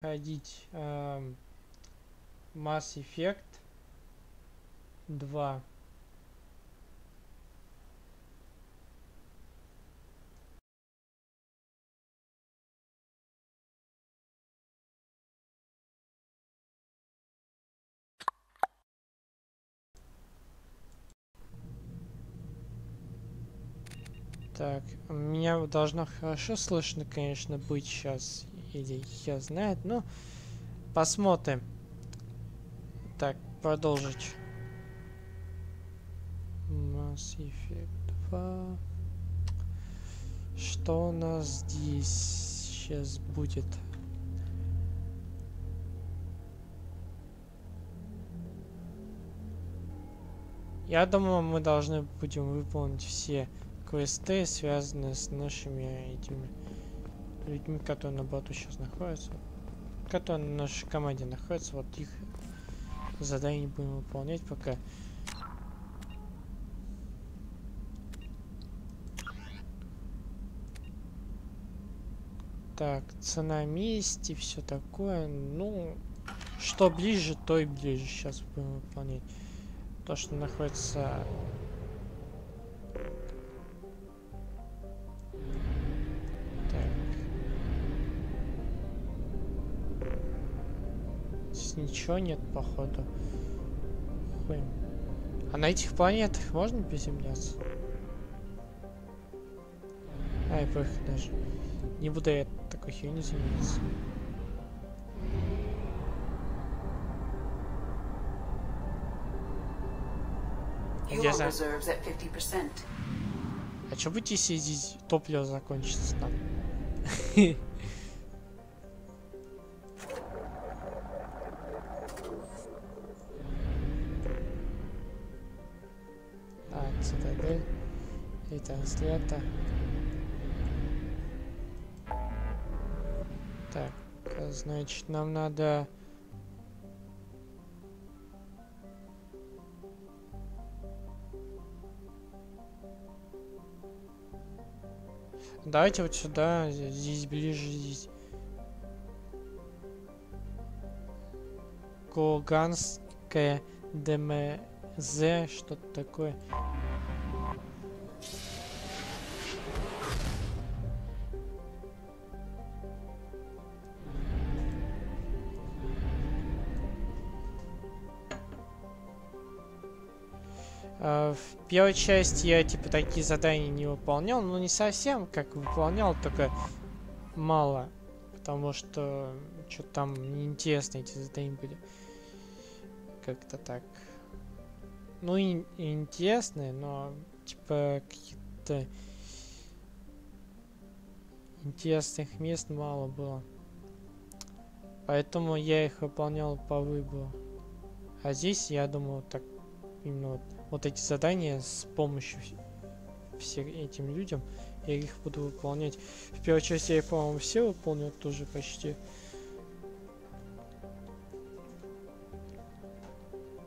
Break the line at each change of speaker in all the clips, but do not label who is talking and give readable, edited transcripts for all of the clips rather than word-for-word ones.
ходить Mass Effect 2. Так, меня должно хорошо слышно, конечно, быть сейчас, или я знаю, но посмотрим. Так, продолжить. Mass Effect 2. Что у нас здесь сейчас будет? Я думаю, мы должны будем выполнить все квесты, связанные с нашими этими людьми, которые на борту сейчас находятся. Которые на нашей команде находятся. Вот их задание будем выполнять пока. Так, цена мести, все такое. Ну, что ближе, то и ближе. Сейчас будем выполнять. То, что находится... Так. Здесь ничего нет, походу. Хуй. А на этих планетах можно приземляться? Ай, поехали даже. Не буду я такой херни заниматься. А что будет, если здесь топливо закончится там? Цитадель. И транслятор. Так, значит, нам надо... Давайте вот сюда, здесь ближе, здесь. Курганская ДМЗ, что-то такое. В первой части я типа такие задания не выполнял, но не совсем как выполнял, только мало, потому что что-то там неинтересные эти задания были. Как-то так. Ну и интересные, но типа каких-то интересных мест мало было. Поэтому я их выполнял по выбору. А здесь, я думаю, так именно вот эти задания с помощью всем этим людям, я их буду выполнять. В первой части я, по-моему, все выполнил тоже почти.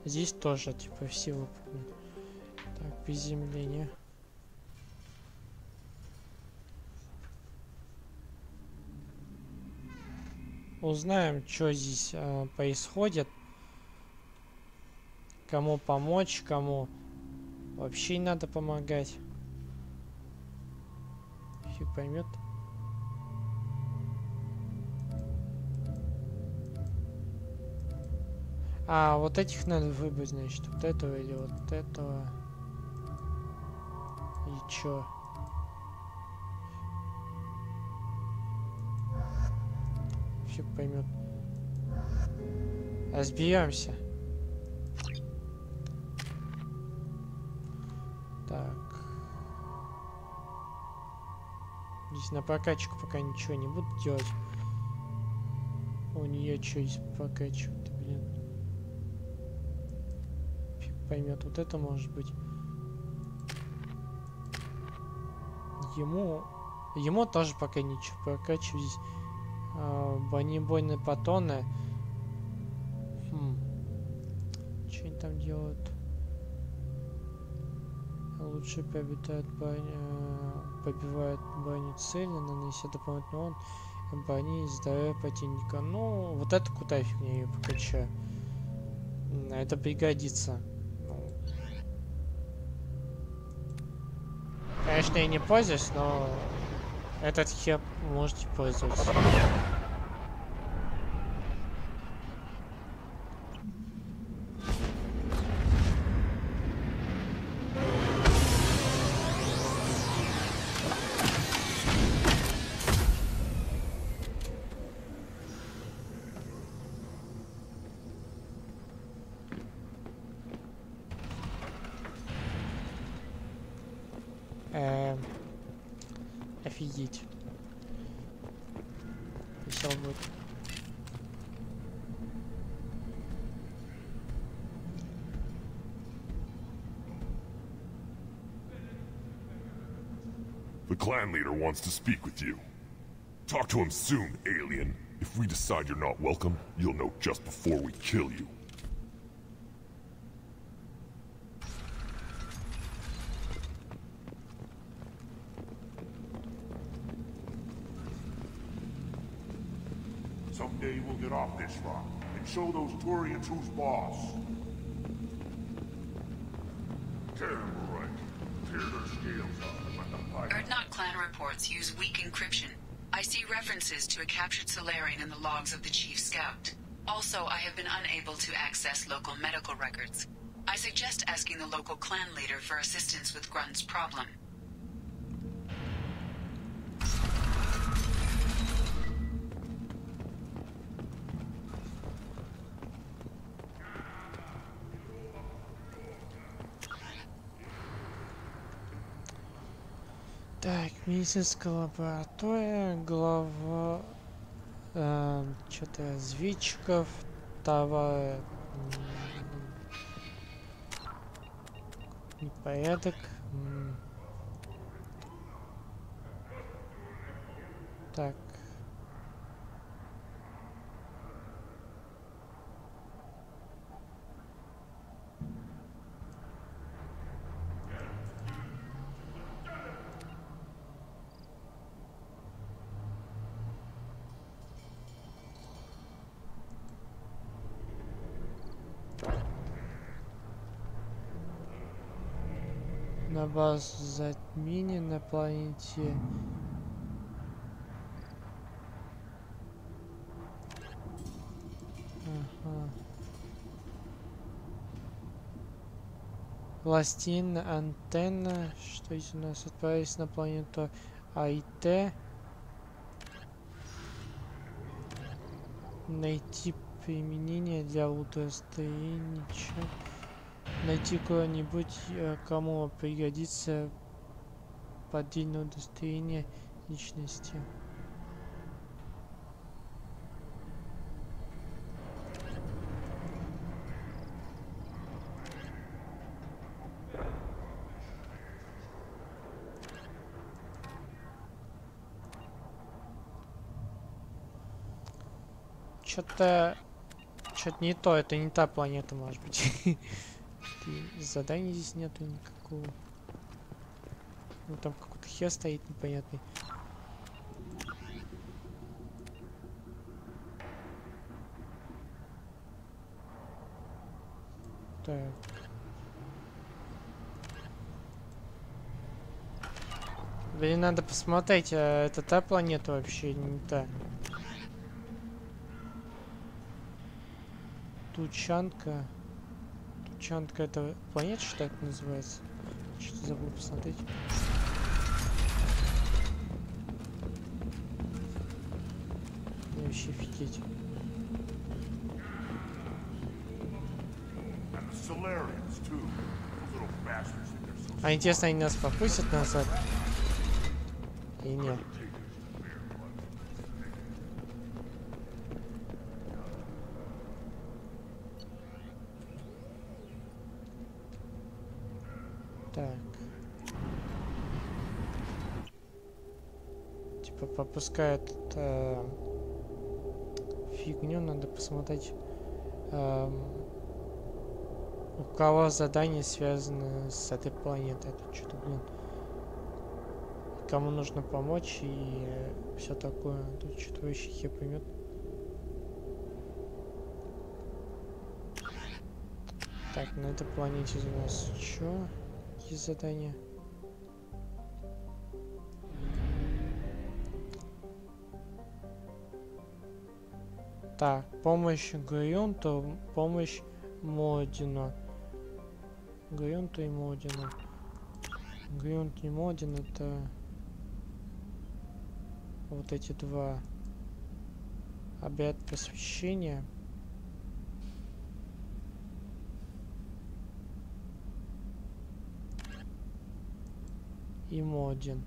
Здесь тоже, типа, все выполнил. Так, приземление. Узнаем, что здесь происходит. Кому помочь, кому вообще не надо помогать. Фиг поймет. А, вот этих надо выбрать, значит, вот этого или вот этого. И чё? Фиг поймет. Разберемся. Так. Здесь на прокачку пока ничего не буду делать. У нее что здесь прокачивать, блин. Фиг поймет, вот это может быть. Ему тоже пока ничего прокачивать здесь. Бронебойные патроны. Что они там делают? Лучше побивают броню цели, нанеся дополнительный урон. Брони, здоровье противника. Ну, вот это крутая фигня, я ее покачаю. Это пригодится. Ну, конечно, я не пользуюсь, но этот хер можете пользоваться. Офигеть. Весел будет.
The clan leader wants to speak with you. Talk to him soon, alien. If we decide you're not welcome, you'll know just before we kill you.
Someday we'll get off this rock and show those Turians who's boss. Terrible, right? Tear their scales off and let them fight.
Erdnot clan reports use weak encryption. I see references to a captured Solarian in the logs of the Chief Scout. Also, I have been unable to access local medical records. I suggest asking the local clan leader for assistance with Grunt's problem.
Так, медицинская лаборатория, глава что-то разведчиков, товары, непорядок. Так. На базу затмения на планете. Ага. Пластина, антенна. Что здесь у нас? Отправились на планету АИТ. Найти применение для удостоверения. Найти кого-нибудь, кому пригодится поддельное удостоверение личности. Что-то не то, это не та планета, может быть. Заданий здесь нету никакого. Ну там какой-то хер стоит непонятный. Так. Блин, надо посмотреть, а это та планета вообще или не та? Тучанка. Тучанка это планета, что это называется? Что-то забыл посмотреть. Я вообще офигеть. А интересно, они нас попустят назад? И нет. Так. Типа попускают фигню, надо посмотреть, у кого задание связано с этой планетой. Это что-то, блин, кому нужно помочь и все такое. Тут что-то вообще хер поймет. Так, на этой планете у нас что? Какие задания? Так, помощь Грюнту, помощь Модину. Грюнту и Модину. Грюнт и Модин это вот эти два. Обряд посвящения. И Модин.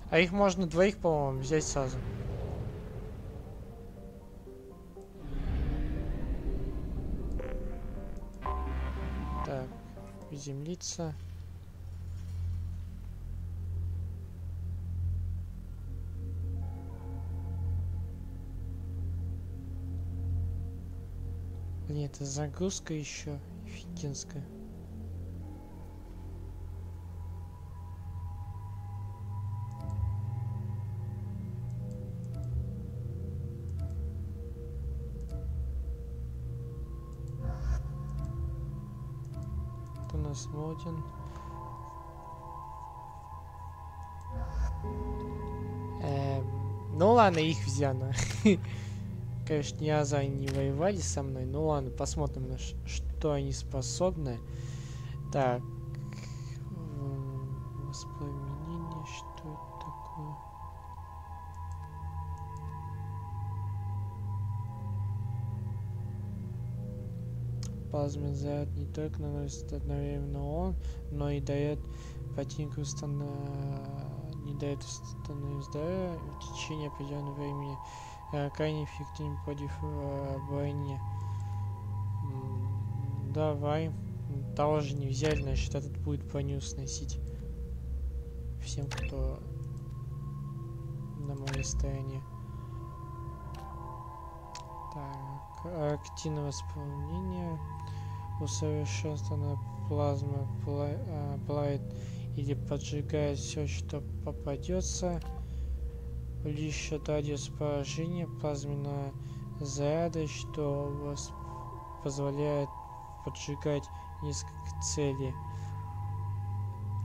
А их можно двоих, по-моему, взять сразу. Так, приземлиться. Блин, это загрузка еще офигенская. У нас Модин. Ну ладно, их взяно. Конечно, ни разу они не воевали со мной. Ну ладно, посмотрим, на что они способны. Так. Воспламенение, что это такое? Плазменный заряд не только наносит одновременно он, но и дает противнику не дает установить здоровье в течение определенного времени. Крайне эффективен против брони. Давай. Того же не взяли, значит этот будет броню сносить всем, кто на моей стороне. Так, активное восполнение. Усовершенствованная плазма плавит или поджигает все, что попадется. Увеличивает радиус поражения плазменного заряда, что позволяет поджигать несколько целей.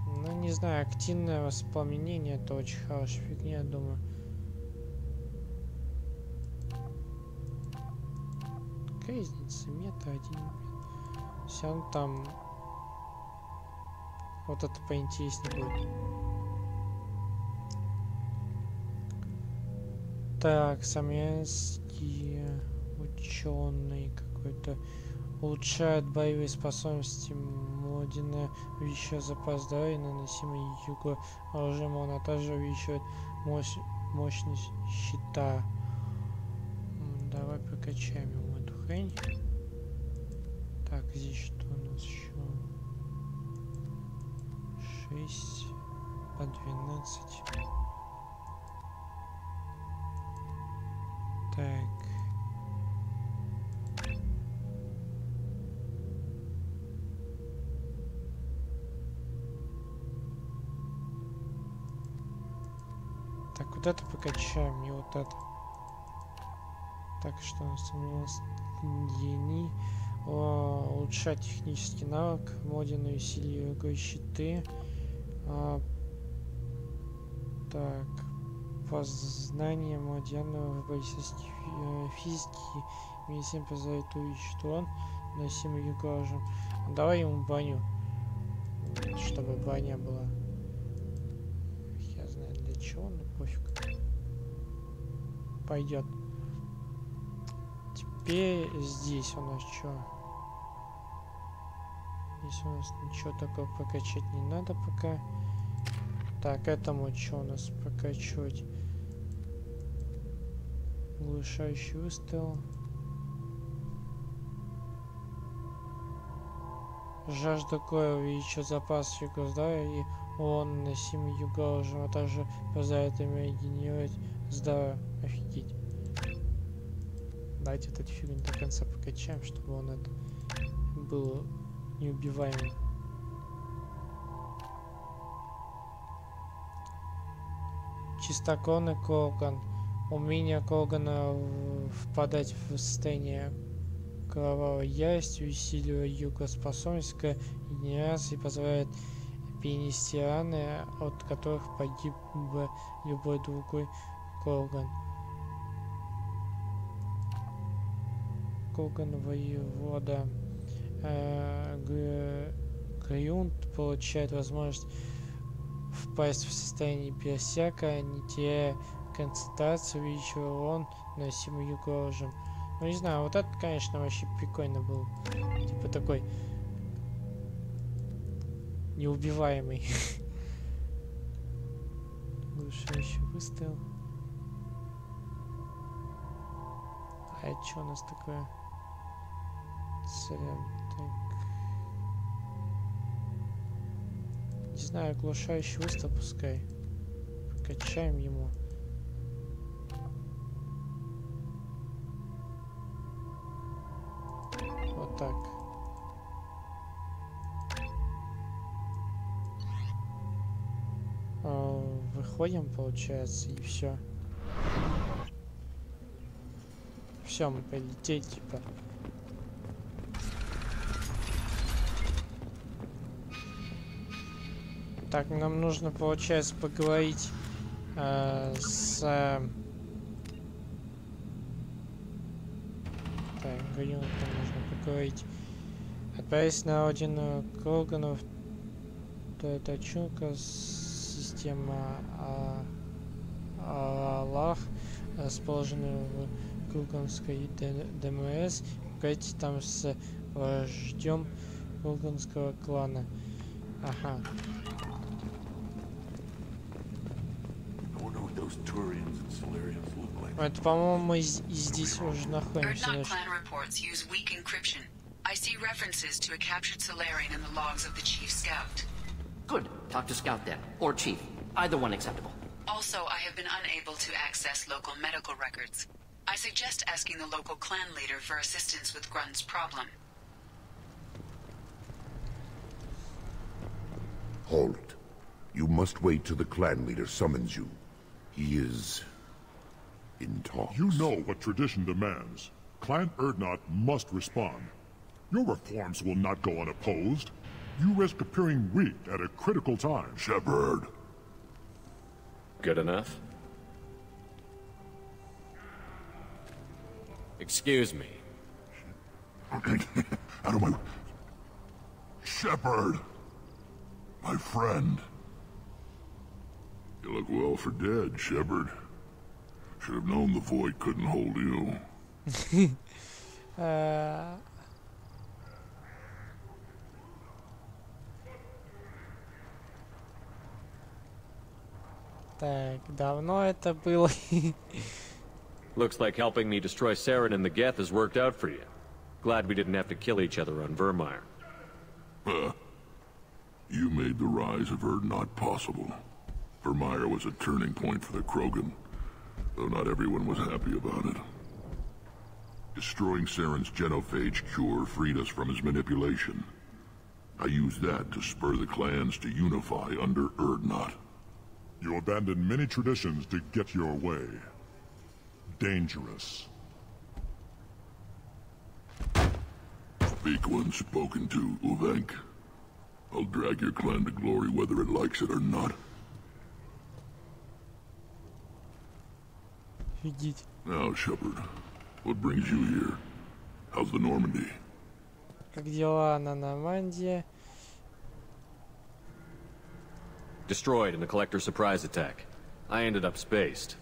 Ну, не знаю, активное воспламенение это очень хорошая фигня, я думаю. Какая разница? Метр один. Все равно там вот это поинтереснее будет. Так, советский ученый какой-то улучшает боевые способности Модина, увеличивает запас здоровья, наносимый юго оружием, он также увеличивает мощность щита. Давай прокачаем ему эту хрень. Так, здесь что у нас еще? 6 по 12. Так. Так, вот это покачаем, и вот это. Так, что у нас длини. Улучшать технический навык, Модину и силе его щиты. Так. Познание Модиана в баллистической физике медицина позволяет увеличить урон, наносимый его оружием. Давай ему броню, чтобы броня была. Я знаю для чего, но пофиг. Пойдет. Теперь здесь у нас что? Здесь у нас ничего такого прокачать не надо пока. Так, этому что у нас прокачивать? Глушающий выстрел. Жажда крови увеличит запас его здоровья и урон наносимый его оружием, а также позволяет им регенерировать здоровье. Офигеть. Давайте вот эту фигню до конца покачаем, чтобы он это был неубиваемым. Чистокровный Коган. Умение Когана впадать в состояние кровавой ярости усиливает его способность к регенерации и позволяет перенести раны, от которых погиб бы любой другой Коган. Коган воевода Грюнд получает возможность впасть в состояние берсерка, не теряя концентрацию, увеличивая урон, наносимый угрожем. Ну не знаю, вот это, конечно, вообще прикольно было. Типа такой неубиваемый. Глушающий выстрел. А это что у нас такое? Не знаю, оглушающий выстрел пускай. Качаем ему. Вот так. Выходим, получается, и все. Все, мы полетели, типа. Так, нам нужно, получается, поговорить с... Так, Грюнтом нужно поговорить. Отправить на родину Коганов. Это чука, система Аллах, расположенная в Курганской ДМС. Поговорите там с вождем Курганского клана. Ага. Это, по-моему, мы здесь уже находимся.
Clan reports use weak encryption. I see references to a captured Solarian in the logs of the Chief Scout.
Good. Talk to Scout then, or Chief. Either one acceptable.
Also, I have been unable to access local medical records. I suggest asking the local clan leader for assistance with Grunt's problem.
Halt. You must wait till the clan leader summons you. He is... in talks.
You know what tradition demands. Clan Erdnot must respond. Your reforms will not go unopposed. You risk appearing weak at a critical time.
Shepard.
Good enough? Excuse me.
Out of my... Shepard! My friend. You look well for dead, Shepard. Should have known the void couldn't hold you.
Так, давно это было.
Looks like helping me destroy Saren and the Geth has worked out for you. Glad we didn't have to kill each other on Vermeer.
You made the rise of Erdnot possible. Vermeer was a turning point for the Krogan, though not everyone was happy about it. Destroying Saren's genophage cure freed us from his manipulation. I used that to spur the clans to unify under Erdnot.
You abandoned many traditions to get your way. Dangerous.
Speak when spoken to, Uvenk. I'll drag your clan to glory whether it likes it or not.
Офигеть.
Now, Shepard, what brings you here? How's the Normandy?
Как дела на Нормандии?
Destroyed in a collector surprise attack. I ended up spaced.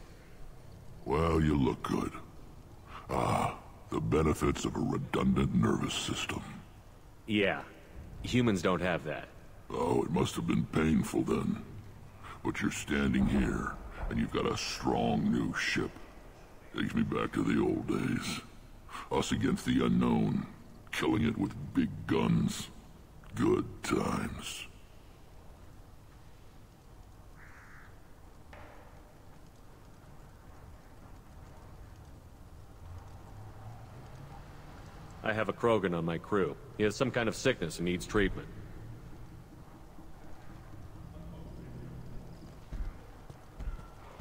Well, you look good. Ah, the benefits of a redundant nervous system.
Yeah. Humans don't have that.
Oh, it must have been painful then. But you're standing here, and you've got a strong new ship. Takes me back to the old days. Us against the unknown, killing it with big guns. Good times.
I have a Krogan on my crew. He has some kind of sickness and needs treatment.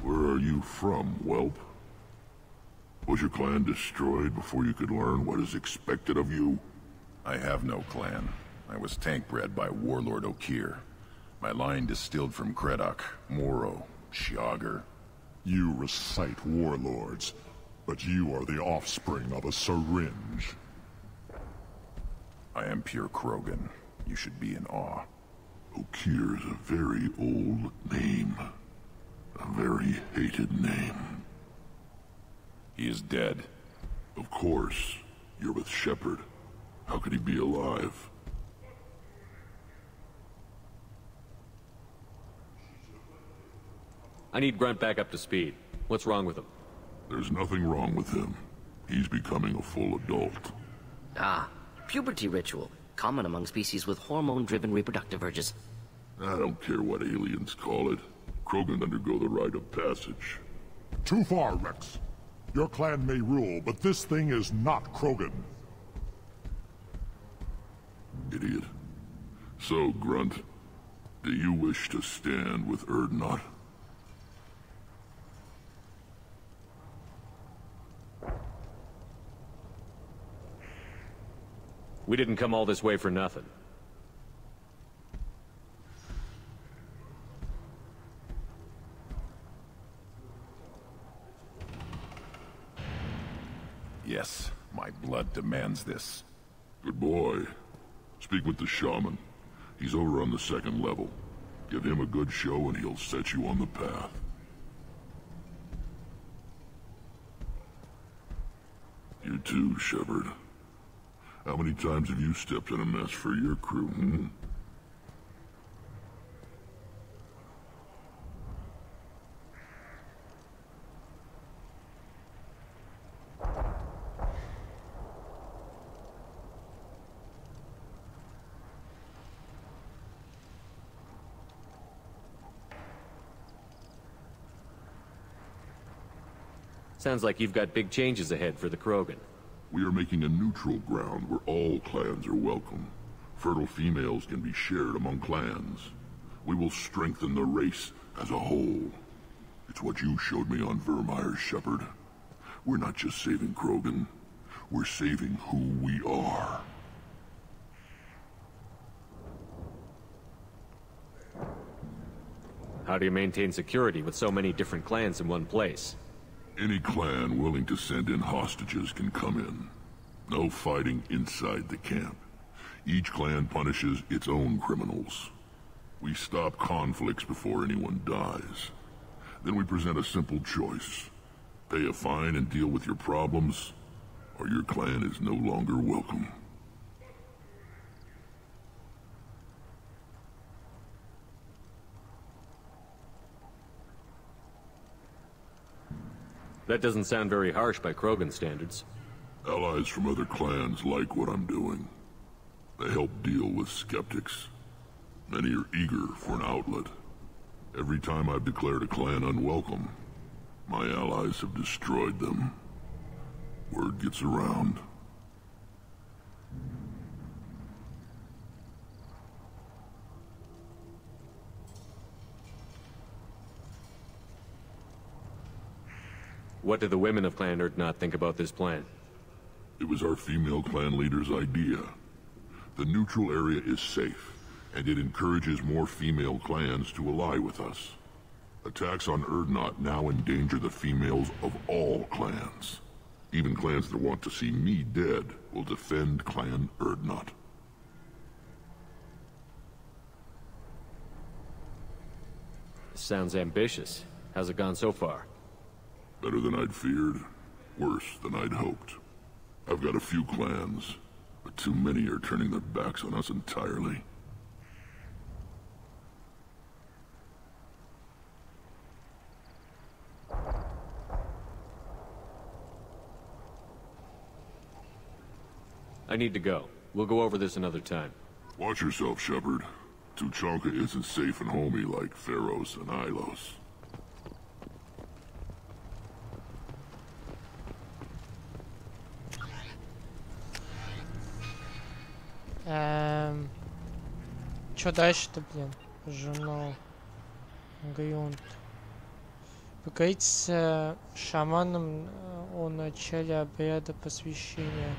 Where are you from, whelp? Was your clan destroyed before you could learn what is expected of you?
I have no clan. I was tank bred by Warlord Okir. My line distilled from Kredok, Moro, Shiagar.
You recite warlords, but you are the offspring of a syringe.
I am pure Krogan. You should be in awe.
Okir is a very old name. A very hated name.
He is dead.
Of course. You're with Shepard. How could he be alive?
I need Grunt back up to speed. What's wrong with him?
There's nothing wrong with him. He's becoming a full adult.
Ah, puberty ritual. Common among species with hormone-driven reproductive urges.
I don't care what aliens call it. Krogan undergo the rite of passage.
Too far, Rex. Your clan may rule, but this thing is not Krogan.
Idiot. So, Grunt, do you wish to stand with Urdnot?
We didn't come all this way for nothing.
Yes, my blood demands this.
Good boy. Speak with the shaman. He's over on the second level. Give him a good show and he'll set you on the path. You too, Shepard. How many times have you stepped in a mess for your crew, hmm?
Sounds like you've got big changes ahead for the Krogan.
We are making a neutral ground where all clans are welcome. Fertile females can be shared among clans. We will strengthen the race as a whole. It's what you showed me on Vermeer's Shepard. We're not just saving Krogan. We're saving who we are.
How do you maintain security with so many different clans in one place?
Any clan willing to send in hostages can come in. No fighting inside the camp. Each clan punishes its own criminals. We stop conflicts before anyone dies. Then we present a simple choice. Pay a fine and deal with your problems, or your clan is no longer welcome.
That doesn't sound very harsh by Krogan standards.
Allies from other clans like what I'm doing. They help deal with skeptics. Many are eager for an outlet. Every time I've declared a clan unwelcome, my allies have destroyed them. Word gets around.
What do the women of Clan Urdnot think about this plan?
It was our female clan leader's idea. The neutral area is safe, and it encourages more female clans to ally with us. Attacks on Urdnot now endanger the females of all clans. Even clans that want to see me dead will defend Clan Urdnot.
Sounds ambitious. How's it gone so far?
Better than I'd feared. Worse than I'd hoped. I've got a few clans, but too many are turning their backs on us entirely.
I need to go. We'll go over this another time.
Watch yourself, Shepard. Tuchanka isn't safe and homey like Pharos and Ilos.
Чё дальше-то, блин? Журнал. Грюнт. Поговорить с шаманом о начале обряда посвящения.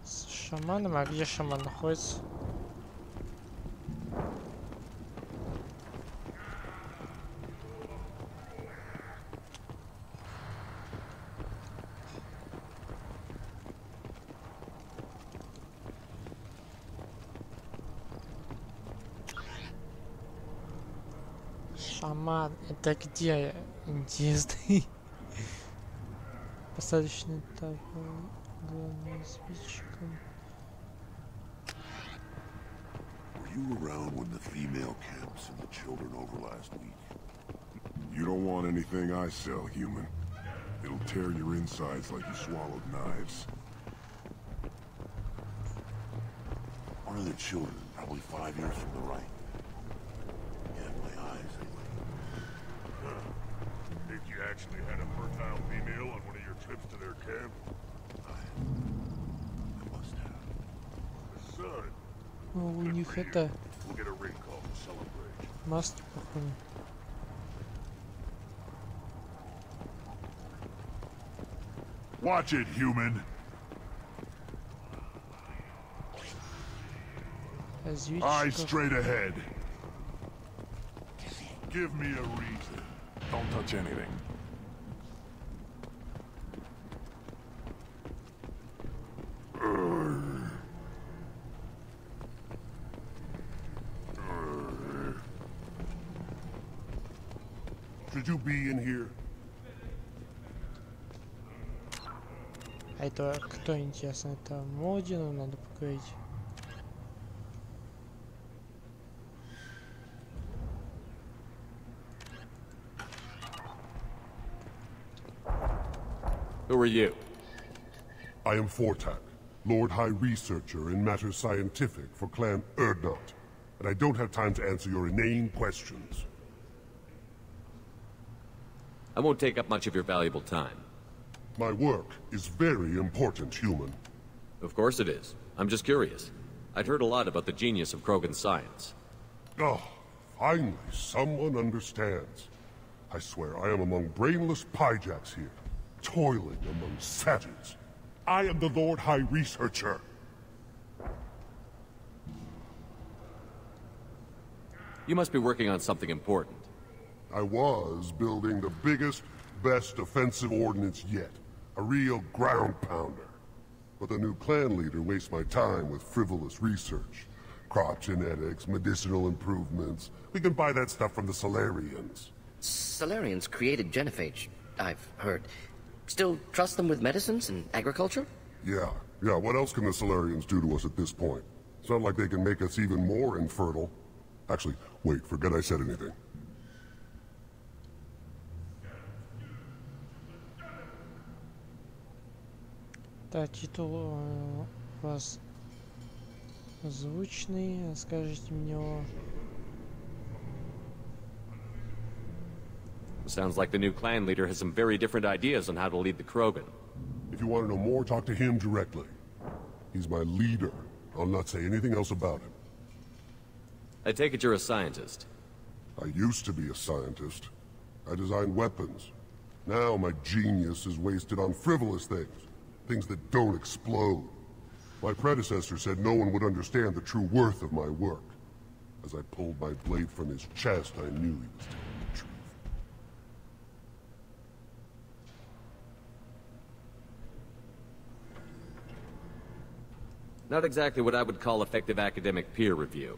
С шаманом? А где шаман находится? Шаман, это где? Интересный. Посадочный этап. Главный спичком.
Were you around when the female camps and the children over last week?
You don't want anything I sell, human. It'll tear your insides like you swallowed knives.
One of the children, probably 5 years from the right. Yeah, my eyes.
Think you actually had a fertile female on one of your trips to their camp?
I must have.
The son.
Ну, у них это
We'll get a ring call to celebrate.
маски, походу.
Watch it, human. Eyes
Разведчиков.
straight ahead. Give me a reason. Don't touch anything. Should you be in here?
А это кто, интересно? Это Модину надо поговорить.
Who are you?
I am Fortak, Lord High Researcher in matters scientific for Clan Erdnot, and I don't have time to answer your inane questions.
I won't take up much of your valuable time.
My work is very important, human.
Of course it is. I'm just curious. I'd heard a lot about the genius of Krogan's science.
Oh, finally, someone understands. I swear I am among brainless pyjacks here, toiling among savages. I am the Lord High Researcher.
You must be working on something important.
I was building the biggest, best offensive ordnance yet. A real ground pounder. But the new clan leader wastes my time with frivolous research. Crop genetics, medicinal improvements. We can buy that stuff from the Solarians.
Solarians created genophage, I've heard. Still trust them with medicines and agriculture?
Yeah. What else can the Solarians do to us at this point? It's not like they can make us even more infertile. Actually, wait, forget I said anything.
Да, титул у вас звучный. Скажите мне о...
Sounds like the new clan leader has some very different ideas on how to lead the Krogan.
If you want to know more, talk to him directly. He's my leader. I'll not say anything else about him.
I take it you're a scientist.
I used to be a scientist. I designed weapons. Now my genius is wasted on frivolous things. Things that don't explode. My predecessor said no one would understand the true worth of my work. As I pulled my blade from his chest, I knew he was telling the truth.
Not exactly what I would call effective academic peer review.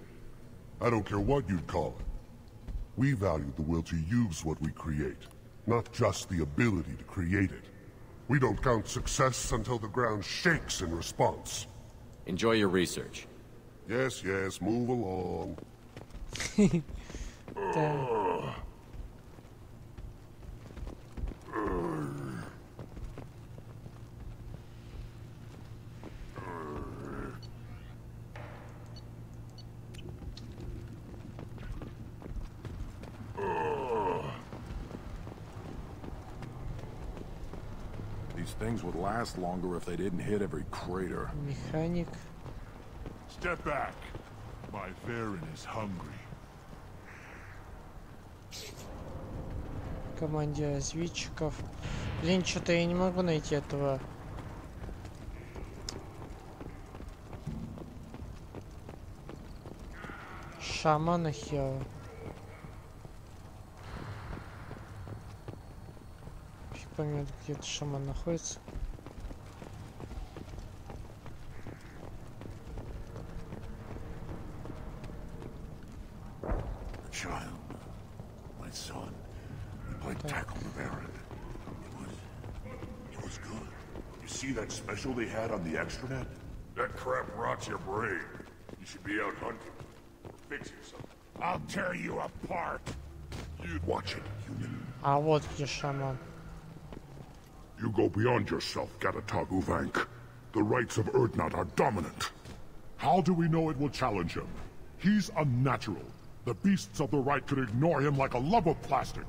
I don't care what you'd call it. We value the will to use what we create, not just the ability to create it. We don't count success until the ground shakes in response.
Enjoy your research.
Yes, move along.
Да.
These things would last longer if they didn't hit every crater.
Механик.
Step back. My Varen is hungry.
Команде разведчиков. Блин, что-то я не могу найти этого. Шамана хера. Фиг поймет, где этот шаман находится.
Child, my son, we played tackle with Aaron. It was good. You see that special they had on the extranet? That crap rots your brain. You should be out hunting or fixing something. I'll tear you apart. You'd watch it, human.
А вот где шаман.
You go beyond yourself, Gatatog Uvank. The rights of Urdnot are dominant.
How do we know it will challenge him? He's unnatural. The beasts of the right could ignore him like a lump of plastic.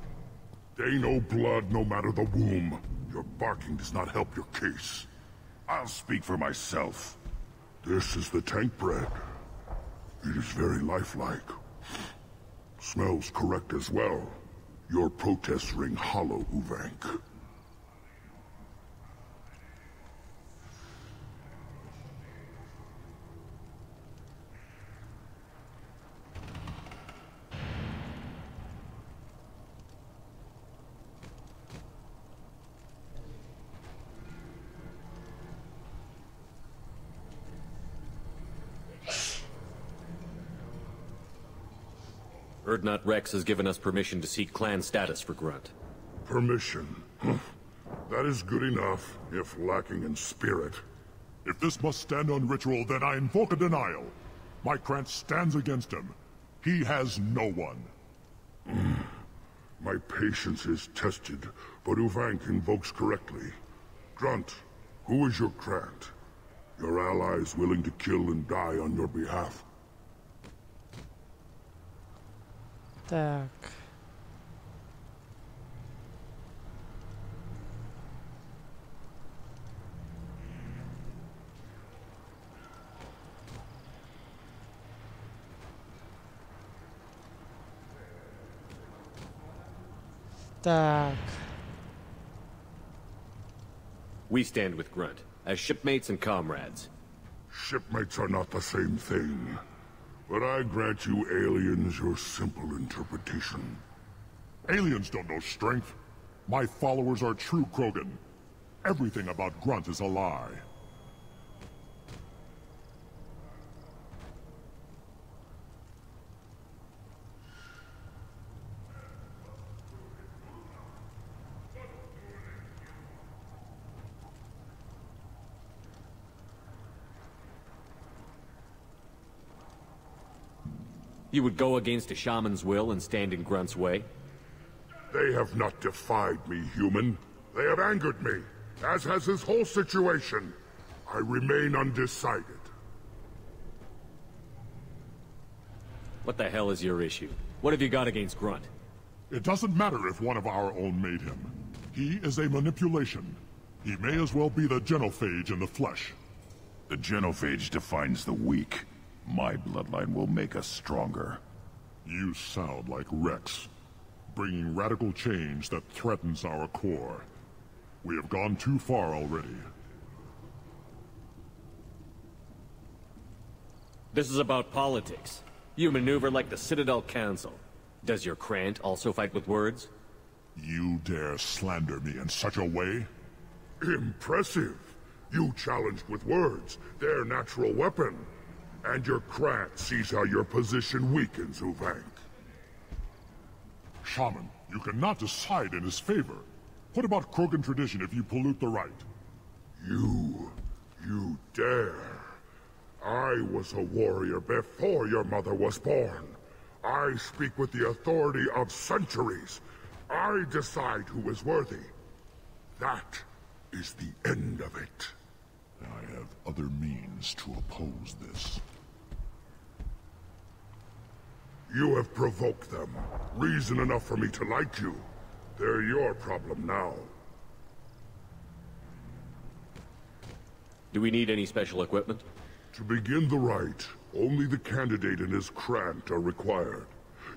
They know blood no matter the womb. Your barking does not help your case. I'll speak for myself. This is the tank bread. It is very lifelike. Smells correct as well. Your protests ring hollow, Uvank.
Urdnot Rex has given us permission to seek clan status for Grunt.
Permission? That is good enough, if lacking in spirit.
If this must stand on ritual, then I invoke a denial. My Krant stands against him. He has no one.
My patience is tested, but Uvank invokes correctly. Grunt, who is your Krant? Your allies willing to kill and die on your behalf?
Так. Так.
We stand with Grunt, as shipmates and comrades.
Shipmates are not the same thing. But I grant you aliens your simple interpretation.
Aliens don't know strength. My followers are true Krogan. Everything about Grunt is a lie.
You would go against a shaman's will and stand in Grunt's way?
They have not defied me, human. They have angered me, as has this whole situation. I remain undecided.
What the hell is your issue? What have you got against Grunt?
It doesn't matter if one of our own made him. He is a manipulation. He may as well be the genophage in the flesh.
The genophage defines the weak. My bloodline will make us stronger.
You sound like Rex, bringing radical change that threatens our core. We have gone too far already.
This is about politics. You maneuver like the Citadel Council. Does your Krant also fight with words?
You dare slander me in such a way?
Impressive. You challenged with words, their natural weapon. And your Krant sees how your position weakens, Uvank.
Shaman, you cannot decide in his favor. What about Krogan tradition if you pollute the rite?
You dare. I was a warrior before your mother was born. I speak with the authority of centuries. I decide who is worthy. That is the end of it.
I have other means to oppose this.
You have provoked them. Reason enough for me to like you. They're your problem now.
Do we need any special equipment?
To begin the rite,
Only the candidate and his Krant are required.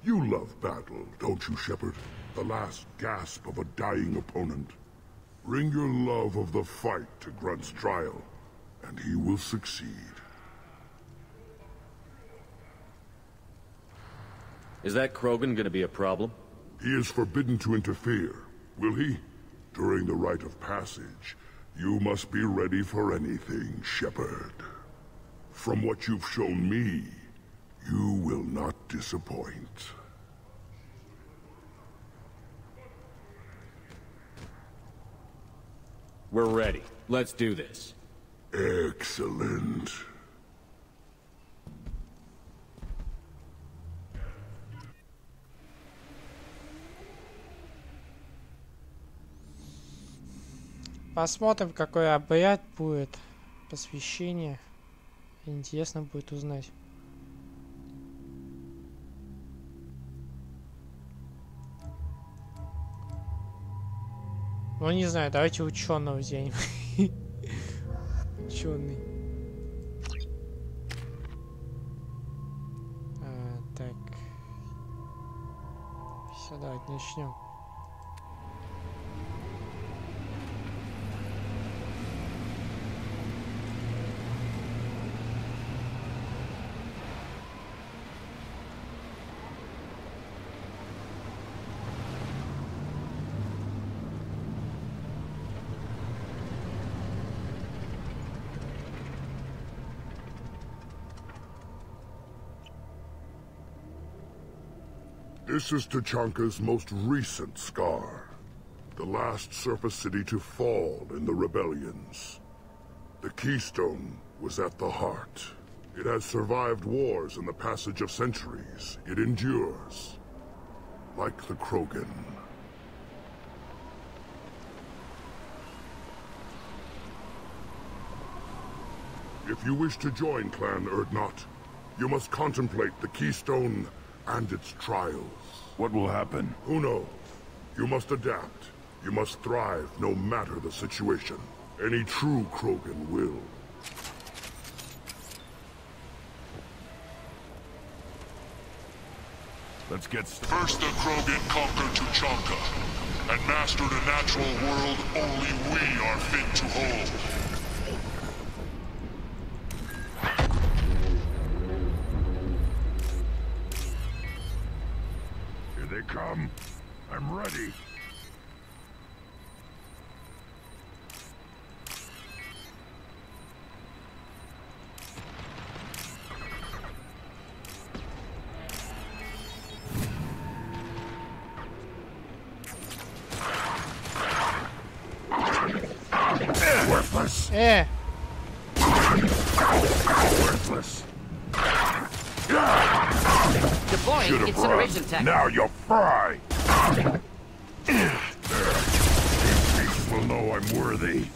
You love battle, don't you, Shepard? The last gasp of a dying opponent. Bring your love of the fight to Grunt's trial, and he will succeed.
Is that Krogan gonna be a problem?
He is forbidden to interfere, will he? During the rite of passage, you must be ready for anything, Shepard. From what you've shown me, you will not disappoint.
We're ready. Let's do this.
Excellent.
Посмотрим, какой обряд будет. Посвящение. Интересно будет узнать. Ну, не знаю, давайте ученого взять. Ученый. Так. Все, давайте начнем.
This is Tachanka's most recent scar. The last surface city to fall in the rebellions. The Keystone was at the heart. It has survived wars and the passage of centuries. It endures. Like the Krogan. If you wish to join Clan Urdnot, you must contemplate the Keystone and its trials.
What will happen?
Who knows? You must adapt. You must thrive no matter the situation. Any true Krogan will.
Let's get started.
First the Krogan conquered Tuchanka, and mastered a natural world only we are fit to hold.
Here they come. I'm ready.
Worthless! Worthless!
Deploying
Should've
incineration
run.
tech.
Now you'll fry! These will know I'm worthy.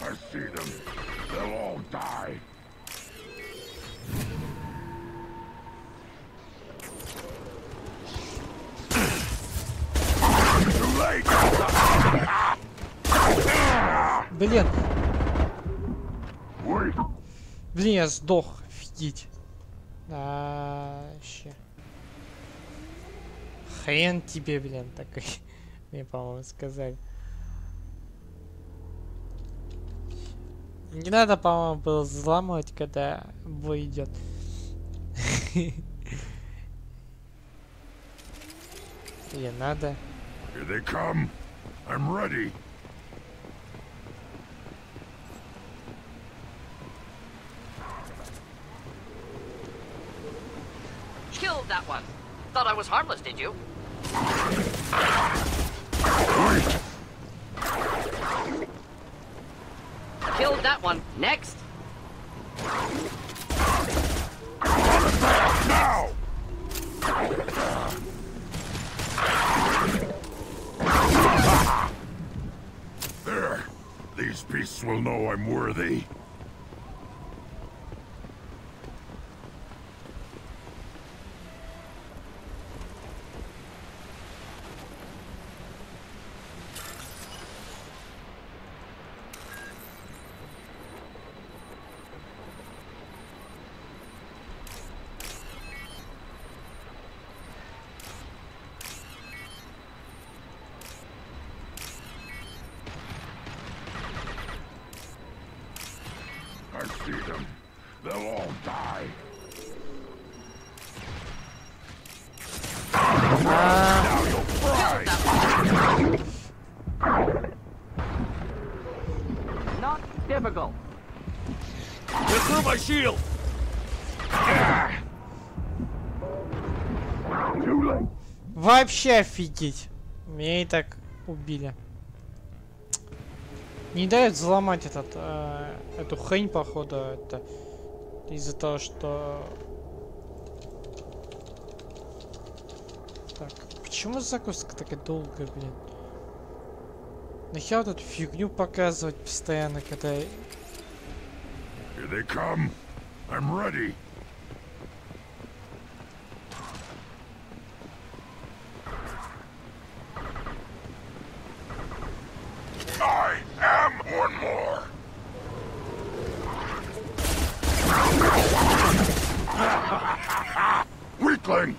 I see them. They'll all die. Too late!
Блин.
Wait.
Блин, я сдох. Офигеть. Вообще. Хрен тебе, блин, такой. Мне, по-моему, сказали. Не надо, по-моему, было взламывать, когда бой идет. Или надо?
Here they come. I'm ready.
Killed that one. Thought I was harmless, did you?
Wait.
Killed that one. Next.
These beasts will know I'm worthy. I see them. They'll all die. Now you'll fry.
Not difficult.
Get through my shield!
Too late.
Вообще офигеть. Меня и так убили. Не дает взломать эту хрень, походу, это из-за того, что... Так, почему загрузка такая долгая, блин? Нахер вот эту фигню показывать постоянно, когда...
Here they come. I'm ready. I am one more. Weakling.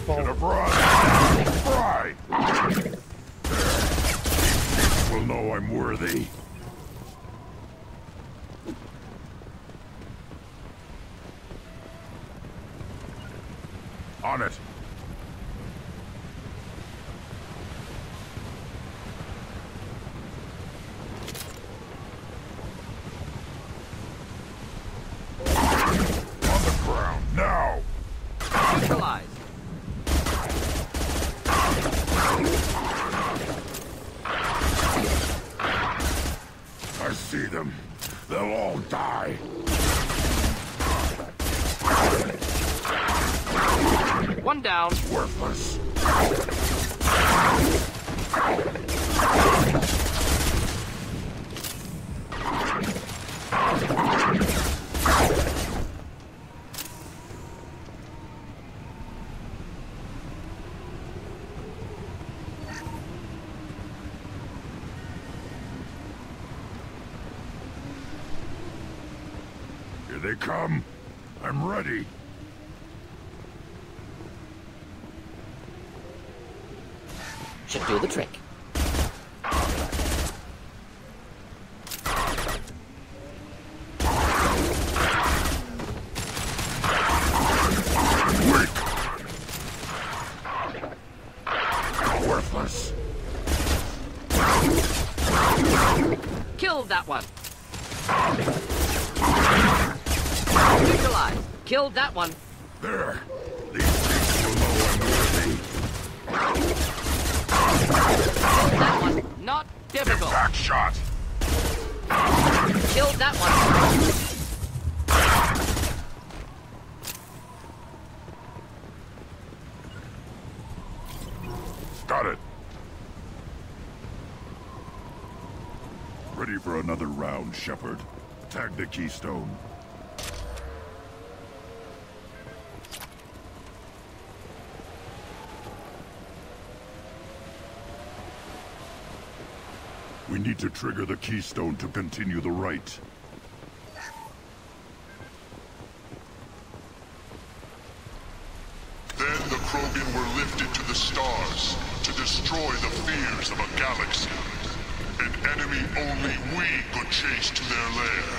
Should have run. Fry. These will know I'm worthy. On it. On the ground, now!
Neutralize.
I see them. They'll all die.
One down.
Worthless. Here they come. I'm ready.
Should do the trick.
Weak. Worthless.
Killed that one. Neutralize. Killed that one.
There. These things will know I'm worthy.
That one. Not difficult.
Back shot.
Killed that one.
Got it. Ready for another round, Shepard. Tag the keystone. We need to trigger the keystone to continue the rite.
Then the Krogan were lifted to the stars to destroy the fears of a galaxy. An enemy only we could chase to their lair.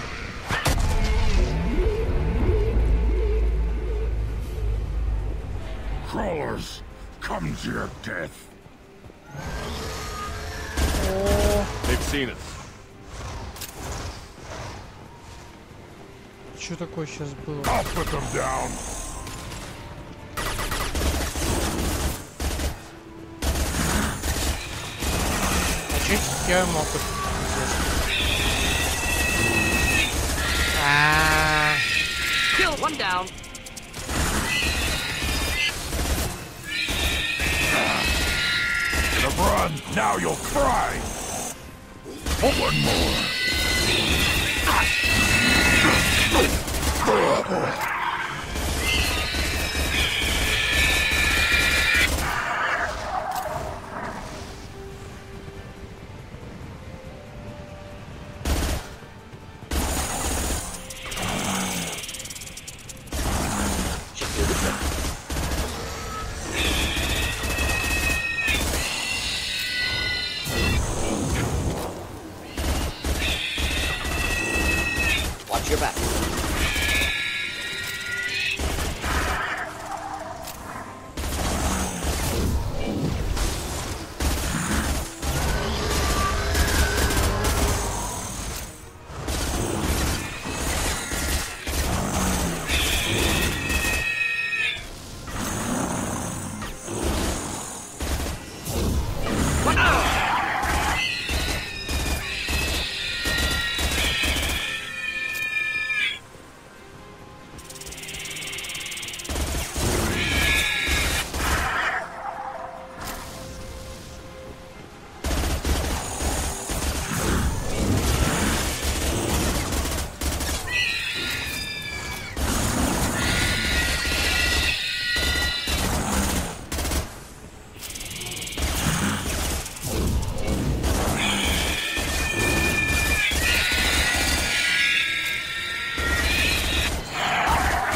Crawlers, come to your death.
They've seen us.
Что такое сейчас было?
I'll put them down.
А чё я могу?
Kill one down.
Run! Now you'll cry! One more.
Watch your back.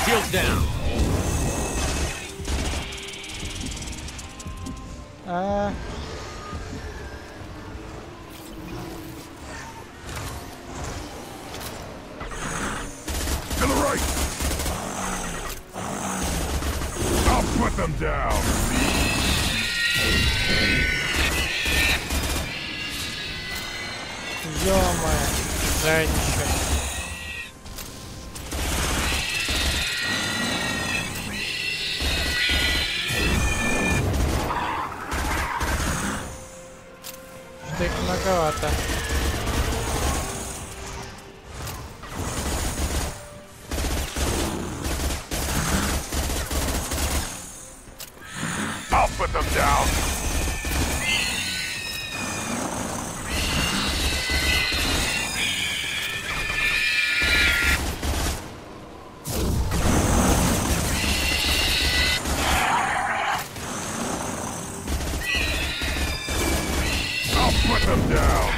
Shields down.
To the right! I'll put them down!
Ё-моё, задница. Что их многовато.
I'll put them down! I'll put them down!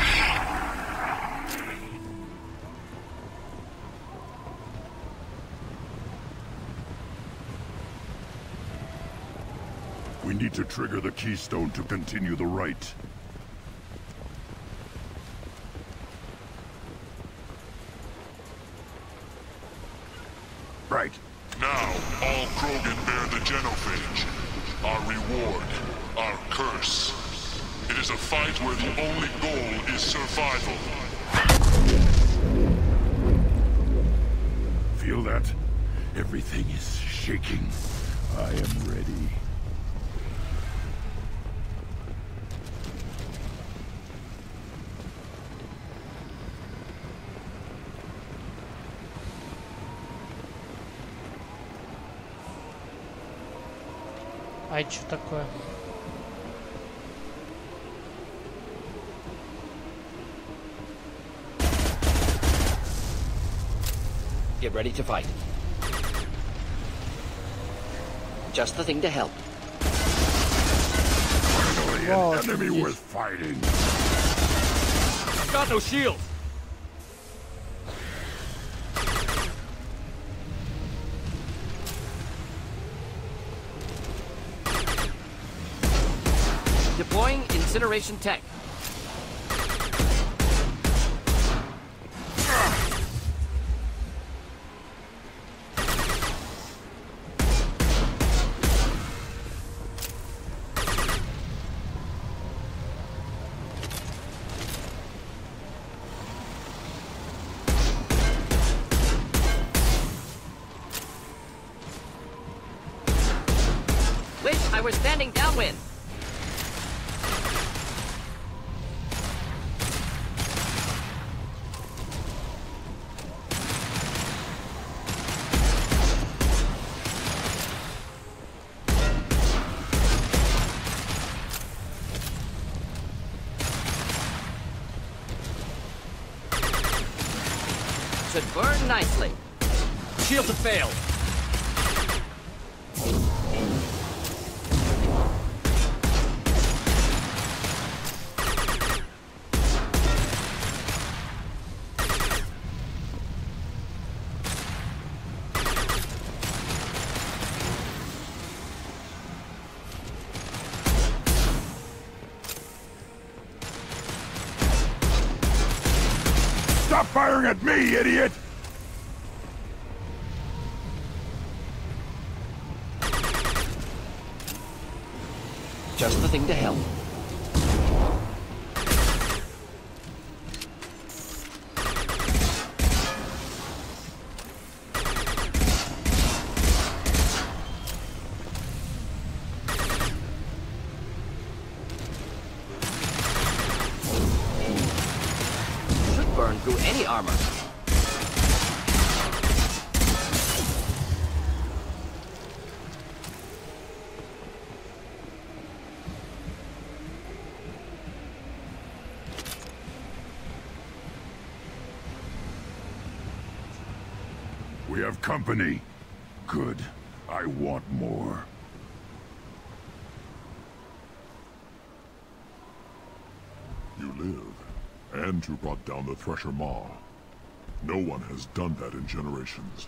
We need to trigger the keystone to continue the rite. Right.
Now, all Krogan bear the genophage. Our reward, our curse. It is a fight where the only goal is survival.
Feel that? Everything is shaking. I am ready.
Ай, что такое?
Get ready to fight. Just the thing to help.
Finally,
Whoa,
an enemy
jeez.
worth fighting.
Got no shield.
Deploying incineration tech. Wish I were standing downwind. should burn nicely.
Shields have failed.
Stop firing at me, idiot!
Just the thing to help. Should burn through any armor.
We have company. Good. I want more.
You live, and you brought down the Thresher Maw. No one has done that in generations.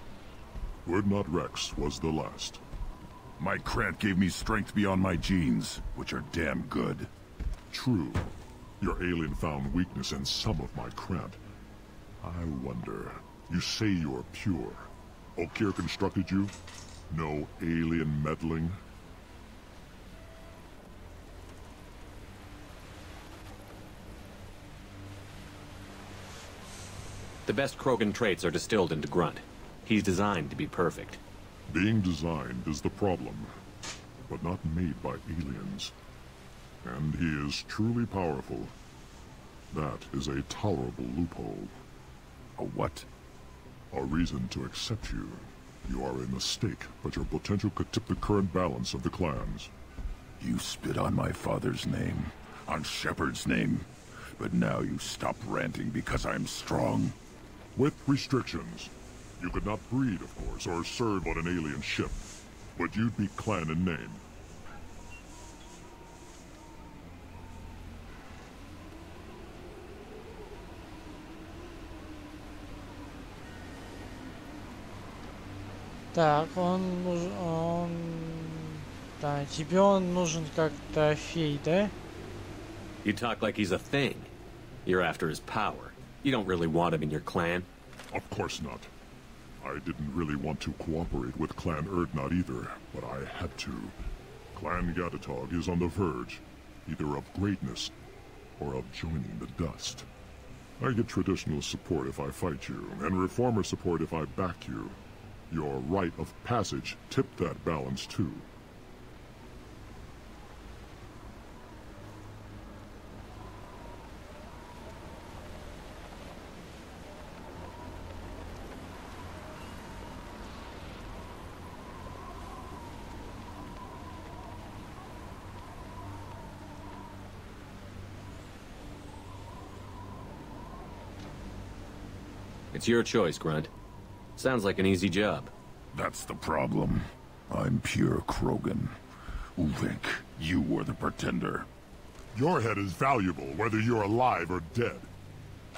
Urdnot Rex was the last.
My Krant gave me strength beyond my genes, which are damn good.
True. Your alien found weakness in some of my Krant. I wonder, you say you're pure. Okier constructed you? No alien meddling?
The best Krogan traits are distilled into Grunt. He's designed to be perfect.
Being designed is the problem, but not made by aliens. And he is truly powerful. That is a tolerable loophole.
A what?
A reason to accept you. You are a mistake, but your potential could tip the current balance of the clans.
You spit on my father's name, on Shepard's name, but now you stop ranting because I'm strong.
With restrictions. You could not breed, of course, or serve on an alien ship, but you'd be clan in name.
Так, он нужен... Да, тебе он нужен как трофей, да?
You talk like he's a thing. You're after his power. You don't really want him in your clan.
Of course not. I didn't really want to cooperate with Clan Urdnot either, but I had to. Clan Gatatog is on the verge, either of greatness or of joining the dust. I get traditional support if I fight you, and reformer support if I back you. Your rite of passage tipped that balance too.
It's your choice, Grunt. Sounds like an easy job.
That's the problem. I'm pure Krogan. Ulrich, you were the pretender.
Your head is valuable, whether you're alive or dead.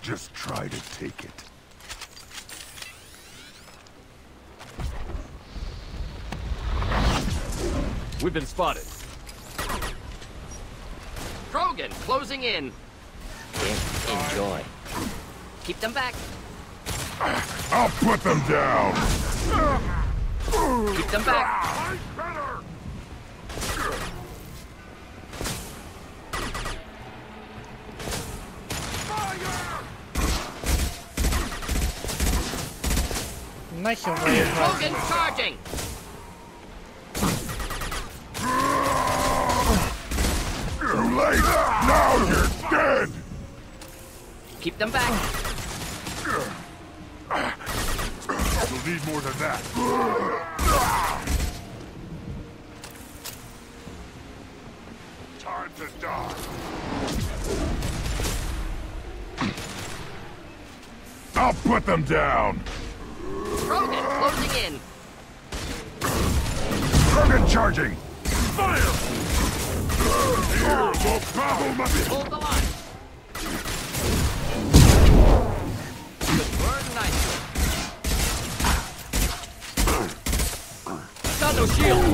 Just try to take it.
We've been spotted.
Krogan closing in. Enjoy. Keep them back.
I'll put them down!
Keep them back.
Нахер воевать.
Krogan charging.
Too late! Now you're dead!
Keep them back.
You'll need more than that. Time to die. I'll put them down!
Krogan closing in!
Krogan charging! Fire! Here,
Hold the line! Good burn nicely. Got no shield!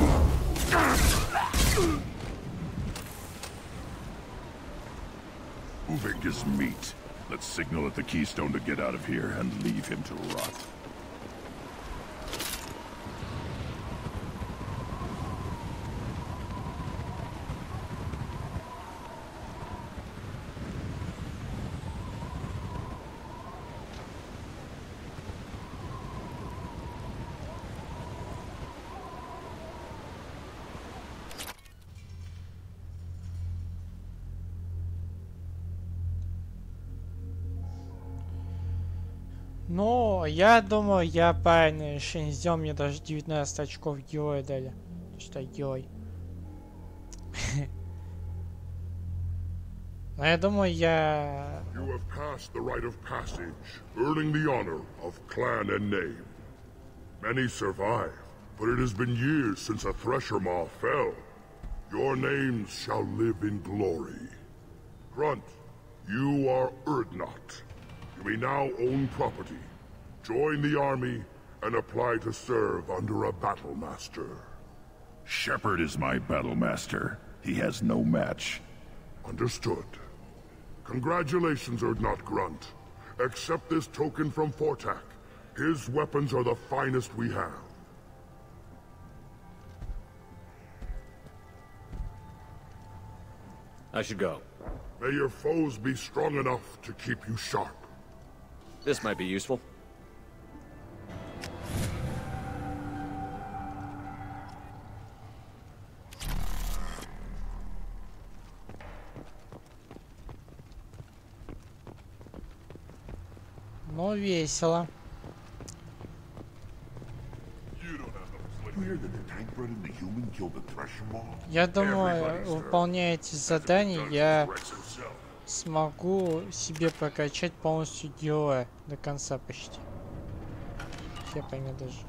Uvik is meat. Let's signal at the Keystone to get out of here and leave him to rot.
Ну, я думаю, я правильное решение сделал. Мне даже 19 очков героя дали. Что герой. Но я думаю, я...
You have passed the rite of passage, earning the honor of clan and name. Many survive, but it has been years since a Thresher Maw fell. Your names shall live in glory. Grunt, you are Urdnot. You may now own property, join the army, and apply to serve under a battle master.
Shepard is my battle master. He has no match.
Understood. Congratulations, Urdnot Grunt. Accept this token from Fortak. His weapons are the finest we have.
I should go.
May your foes be strong enough to keep you sharp.
This might be useful.
Ну, весело. Я думаю, выполняя эти задания, я смогу себе прокачать полностью героя до конца почти. Я пойму даже.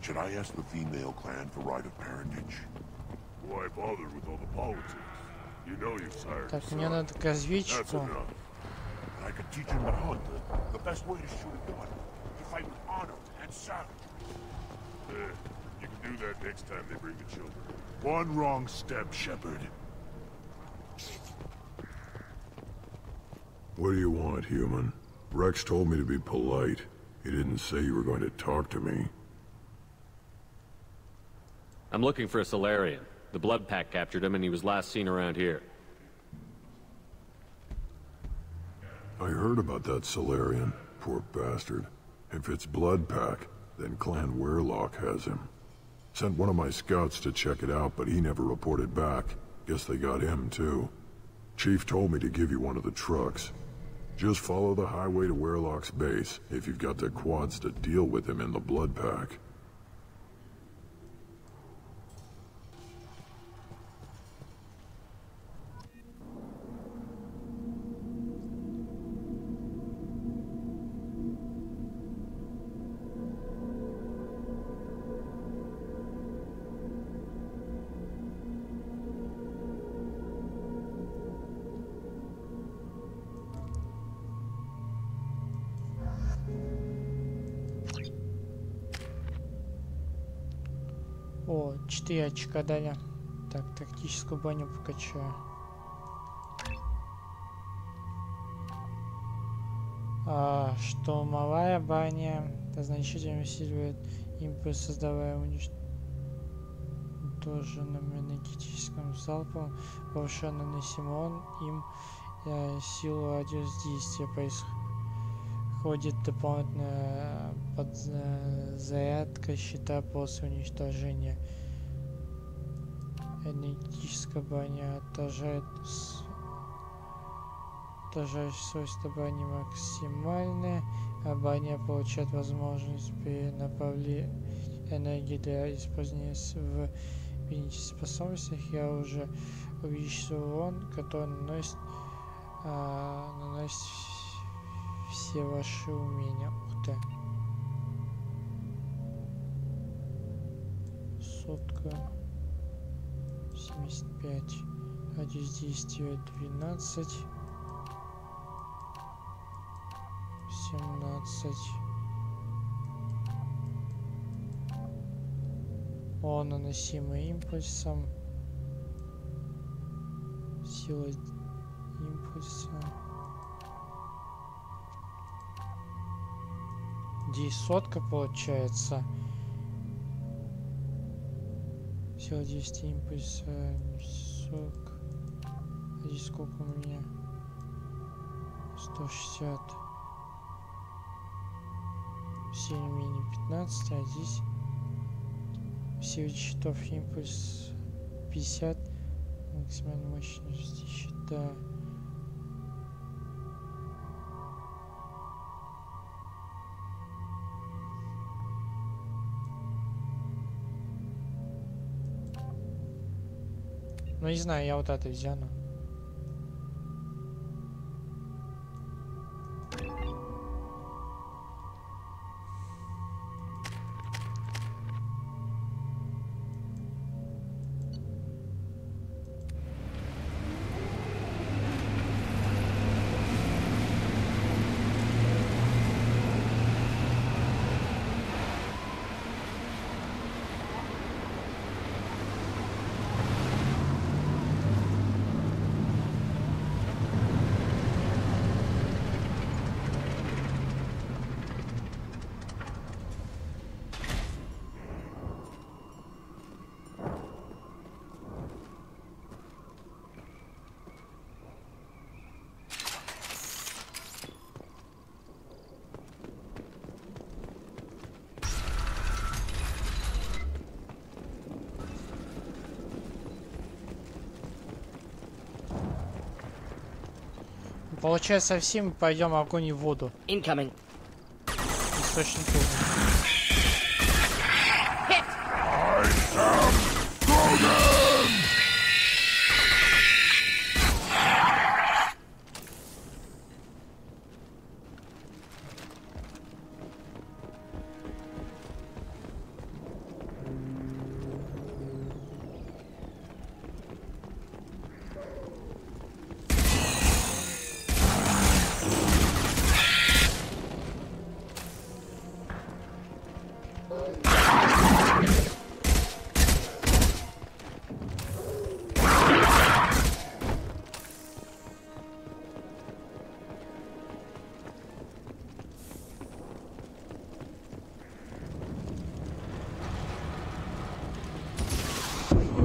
Should I ask the female clan for right of parentage?
Why bother with all the politics? You know you've sired.
Так, мне надо к разведчику.
I could teach him to hunt. The best way to shoot a gun. To fight with honor and savage.
You can do that next time they bring the children.
One wrong step, Shepard.
What do you want, human? Rex told me to be polite. He didn't say you were going to talk to me.
I'm looking for a Solarian. The Blood Pack captured him and he was last seen around here.
I heard about that Solarian. Poor bastard. If it's Blood Pack, then Clan Weirlock has him. Sent one of my scouts to check it out, but he never reported back. Guess they got him, too. Chief told me to give you one of the trucks. Just follow the highway to Weirlock's base, if you've got the quads to deal with him in the Blood Pack.
О, 4 очка дали. Так, тактическую броню покачаю. Штурмовая броня. Это значительно усиливает импульс, создавая уничтоженным энергетическим залпом, повышая наносимый урон им силу радиус действия. Происходит дополнительная подзарядка щита после уничтожения. Энергетическая броня отражает свойства брони максимальные, а броня получает возможность перенаправлять энергии для использования в бонусных способностях. Я уже увеличил урон, который наносит все ваши умения. Ух ты. Сотка. 75. Радиус действия 12. 17. О, наносимый импульсом. Сила импульса. Здесь сотка получается. Сила действия импульса. Сок. Здесь сколько у меня? 160. Все умения 15, а здесь сила щитов импульс 50. Максимальная мощность щита. Ну не знаю, я вот это взял. Получается, совсем мы пойдем огонь и воду.
Incoming.
Источник огня.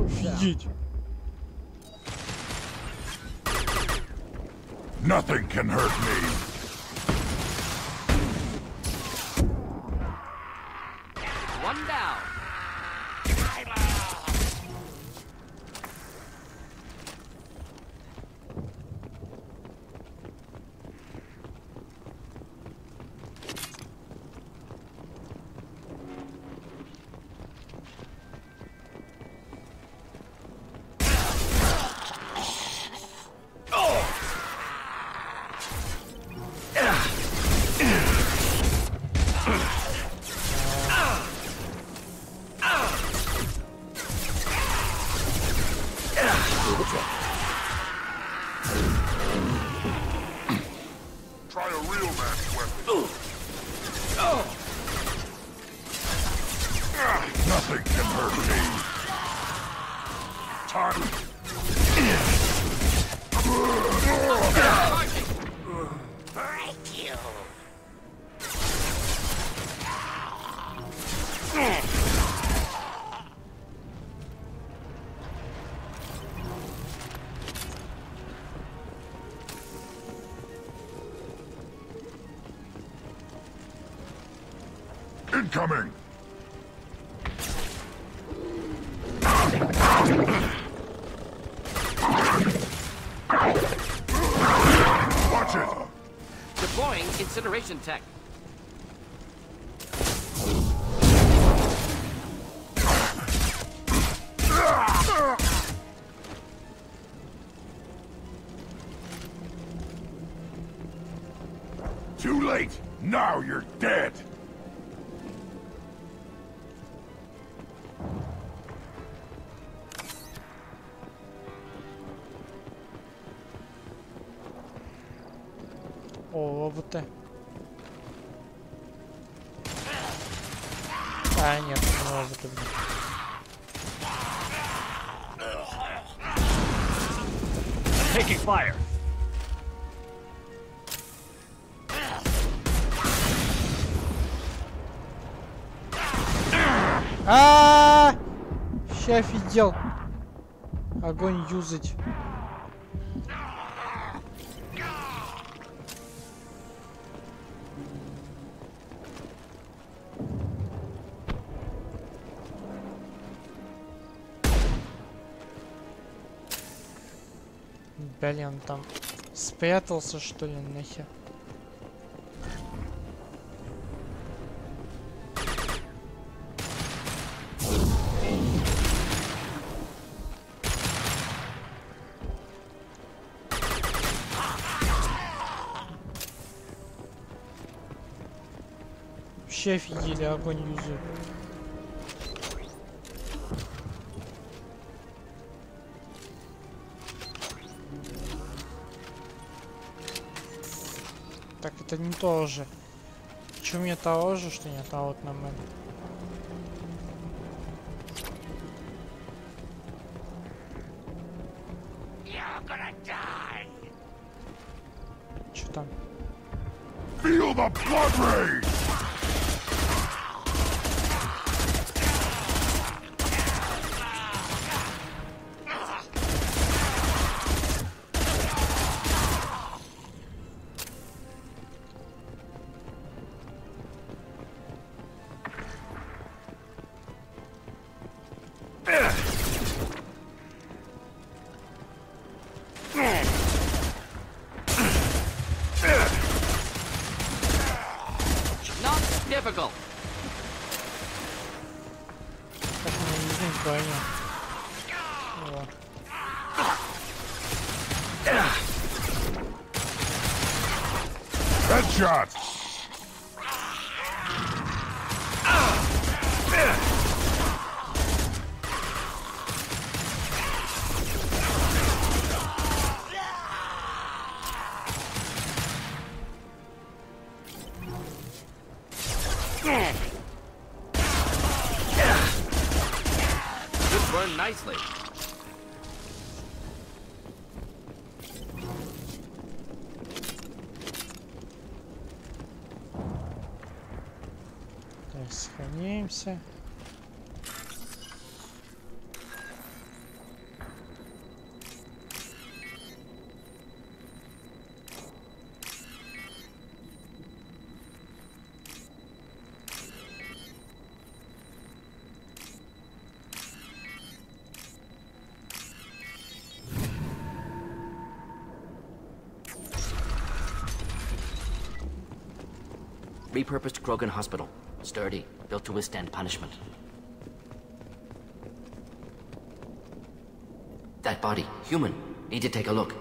Офигеть!
Nothing can hurt me.
One down.
Try a real man's weapon.
Nothing can hurt me. Time.
Thank you.
Incoming. Watch it.
Deploying incineration tech.
Too late. Now you're dead.
О, роботы. А, нет, не роботы, блин.
Taking fire.
Ща офигел. Огонь юзать. Блин, он там спрятался, что ли, нахер? Вообще офигели, огонь юзают. Так, это не то же. Чё мне того же, что нет, а вот на мен. Чё там?
Feel the blood rage!
Difficult.
Так, мне не знаю, двойня.
Headshot!
This burned nicely.
Так, сохраняемся.
Repurposed Krogan Hospital. Sturdy, built to withstand punishment. That body, human. Need to take a look.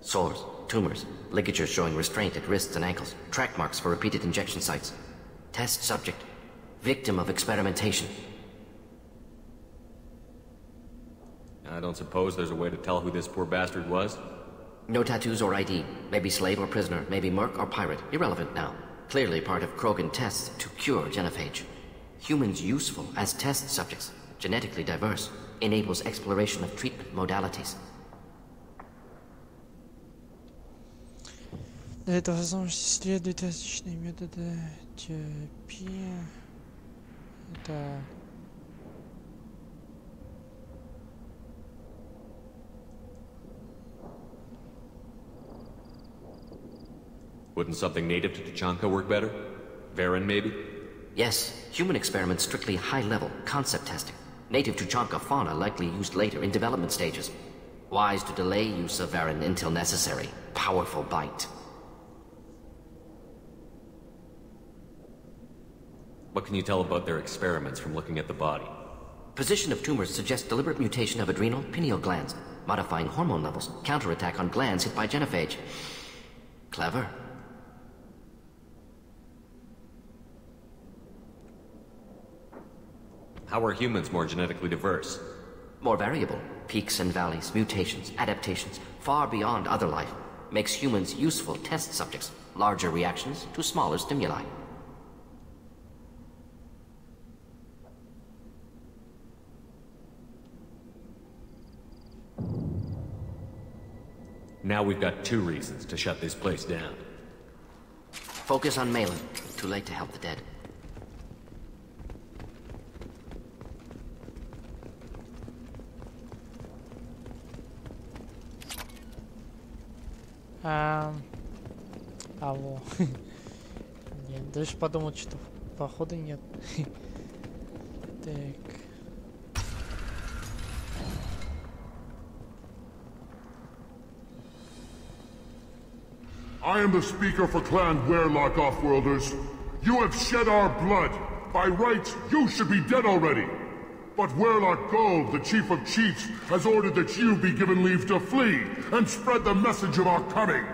Sores, tumors, ligatures showing restraint at wrists and ankles, track marks for repeated injection sites. Test subject, victim of experimentation.
I don't suppose there's a way to tell who this poor bastard was?
No tattoos or ID. Maybe slave or prisoner, maybe merc or pirate. Irrelevant now. Clearly part of Krogan tests to cure genophage. Humans useful as test subjects. Genetically diverse. Enables exploration of treatment modalities.
Для этого возможность исследовать различные методы терапии. Это...
Wouldn't something native to Tuchanka work better? Varen, maybe?
Yes, human experiments strictly high-level, concept testing. Native Tuchanka fauna likely used later in development stages. Wise to delay use of Varen until necessary. Powerful bite.
What can you tell about their experiments from looking at the body?
Position of tumors suggests deliberate mutation of adrenal pineal glands. modifying hormone levels, counterattack on glands hit by genophage. Clever.
How are humans more genetically diverse?
More variable. Peaks and valleys, mutations, adaptations, far beyond other life. Makes humans useful test subjects. Larger reactions to smaller stimuli.
Now we've got 2 reasons to shut this place down.
Focus on Malin. Too late to help the dead.
Алло. Нет, даже подумал, что походу нет. Так.
I am the speaker for Clan Werelock, Offworlders. You have shed our blood. By rights, you should be dead already. But Werelock Gold, the Chief of Chiefs, has ordered that you be given leave to flee and spread the message of our coming.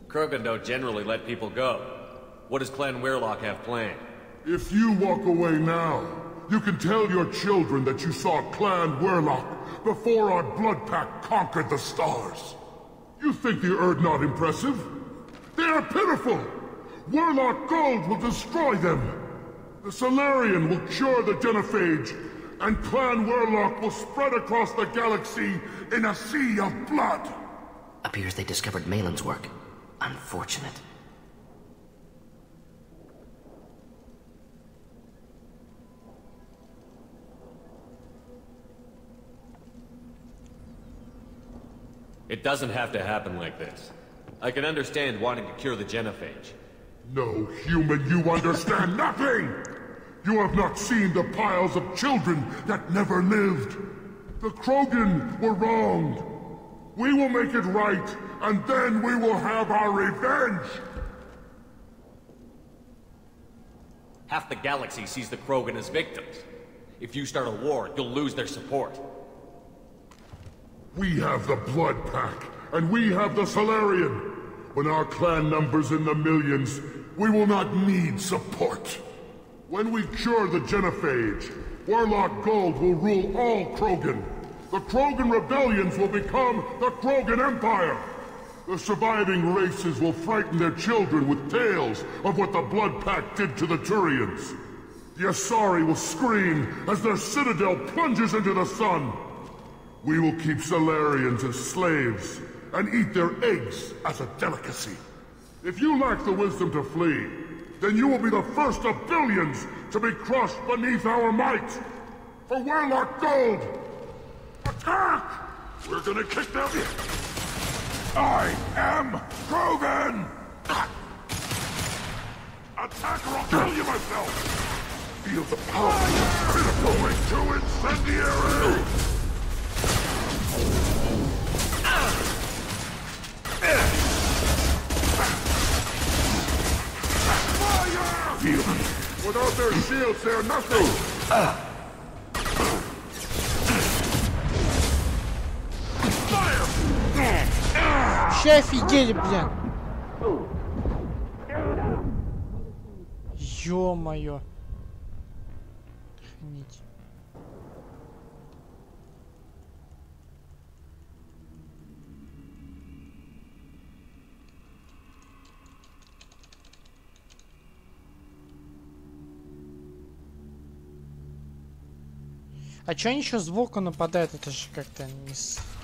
Krogan don't generally let people go. What does Clan Werelock have planned?
If you walk away now, you can tell your children that you saw Clan Werelock before our blood pact conquered the stars. You think the Erd not impressive? They are pitiful! Werelock Gold will destroy them! The Solarian will cure the genophage, and Clan Werelock will spread across the galaxy in a sea of blood!
Appears they discovered Malin's work. Unfortunate.
It doesn't have to happen like this. I can understand wanting to cure the genophage.
No, human, you understand nothing! You have not seen the piles of children that never lived. The Krogan were wronged. We will make it right, and then we will have our revenge!
Half the galaxy sees the Krogan as victims. If you start a war, you'll lose their support.
We have the Blood Pack, and we have the Solarian. When our clan numbers in the millions, we will not need support. When we cure the genophage, Werelock Gold will rule all Krogan. The Krogan rebellions will become the Krogan Empire. The surviving races will frighten their children with tales of what the Blood Pact did to the Turians. The Asari will scream as their citadel plunges into the sun. We will keep Solarians as slaves, and eat their eggs as a delicacy. If you lack the wisdom to flee, then you will be the first of billions to be crushed beneath our might! For Werelock Gold! Attack!
We're gonna kick them! I am Krogan! Attack or I'll kill you myself! Feel the power! Critical link to incendiary! Fire! Feel them!
Without their shields, they're nothing!
Вообще офигели, блин. Ё-моё. Охренеть. А чё они еще сбоку нападают? Это же как-то не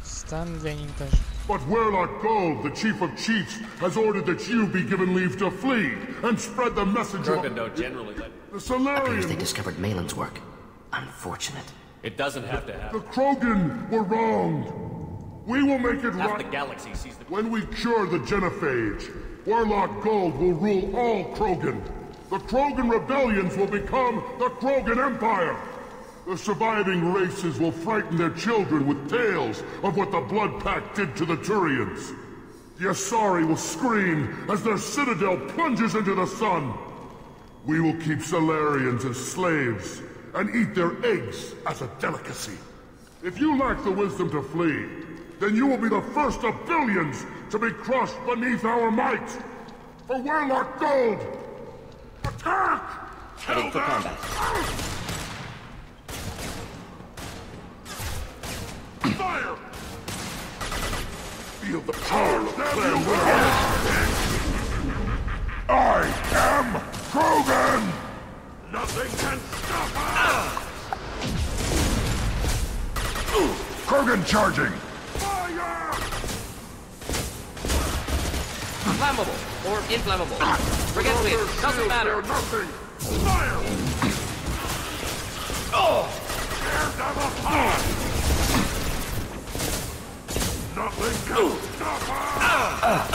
странно для них даже.
But Werelock Gold, the Chief of Chiefs, has ordered that you be given leave to flee and spread the message of...
Krogan don't generally let...
The
Appears
Solarian...
they discovered Malin's work. Unfortunate.
It doesn't have to
The
happen.
Krogan were wronged. We will make it
Half the
right...
galaxy sees the...
When we cure the genophage, Werelock Gold will rule all Krogan. The Krogan rebellions will become the Krogan Empire. The surviving races will frighten their children with tales of what the Blood Pact did to the Turians. The Asari will scream as their citadel plunges into the sun. We will keep Solarians as slaves, and eat their eggs as a delicacy. If you lack the wisdom to flee, then you will be the first of billions to be crushed beneath our might! For Warlock Gold! Attack!
Heading for combat.
Fire! Feel the power of Clan Warlock! I am Krogan! Nothing can stop us! Krogan charging! Fire!
Flammable or inflammable. Forget me, it doesn't matter.
Nothing! Fire! Oh! Daredevil fire! Nothing can stop us!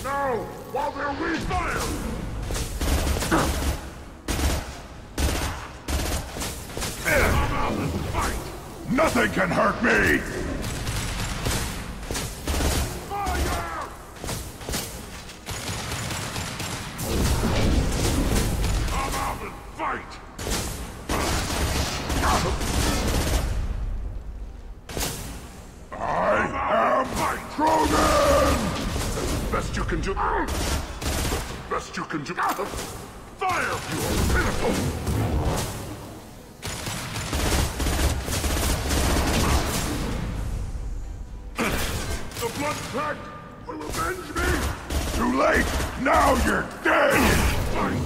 No! While they're weak! Fire! Come out and fight! Nothing can hurt me! Fire! Come out and fight! I am Krogan! Best you can do. Best you can do. Fire! You are pitiful! The blood pact will avenge me! Too late! Now you're dead! Fight!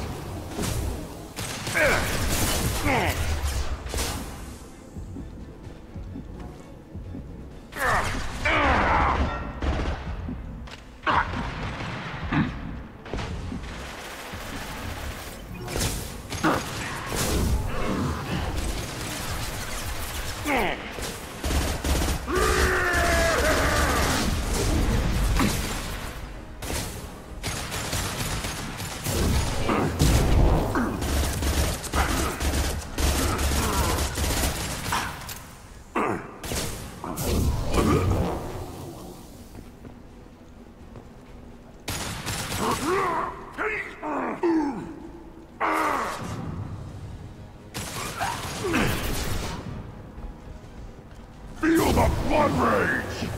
Feel the blood rage!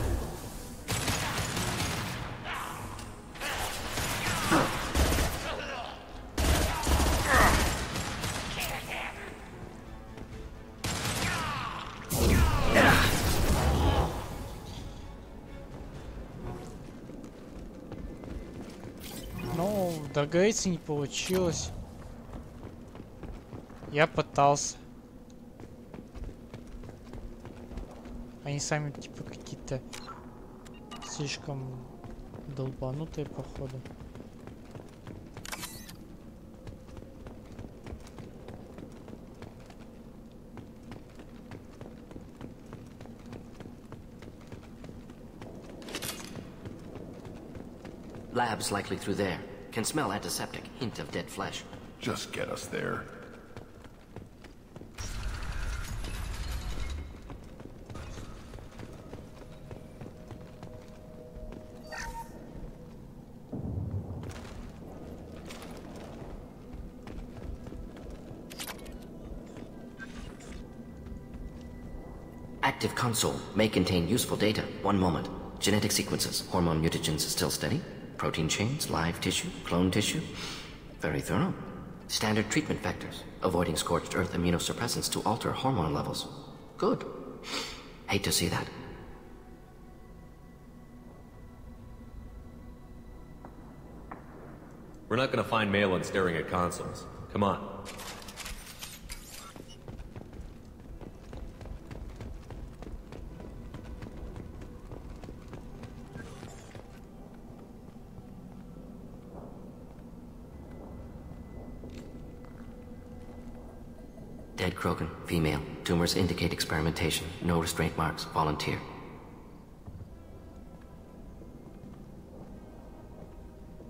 Ну, договориться не получилось. Я пытался. Они сами типа какие-то слишком долбанутые, походу.
Lab's likely through there. Can smell antiseptic. Hint of dead flesh.
Just get us there.
Active console may contain useful data. One moment. Genetic sequences. Hormone mutagens still steady. Protein chains, live tissue, clone tissue. Very thorough. Standard treatment vectors. Avoiding scorched earth immunosuppressants to alter hormone levels. Good. Hate to see that.
We're not gonna find Malin staring at consoles. Come on.
Dead Krogan, female. Tumors indicate experimentation. No restraint marks. Volunteer.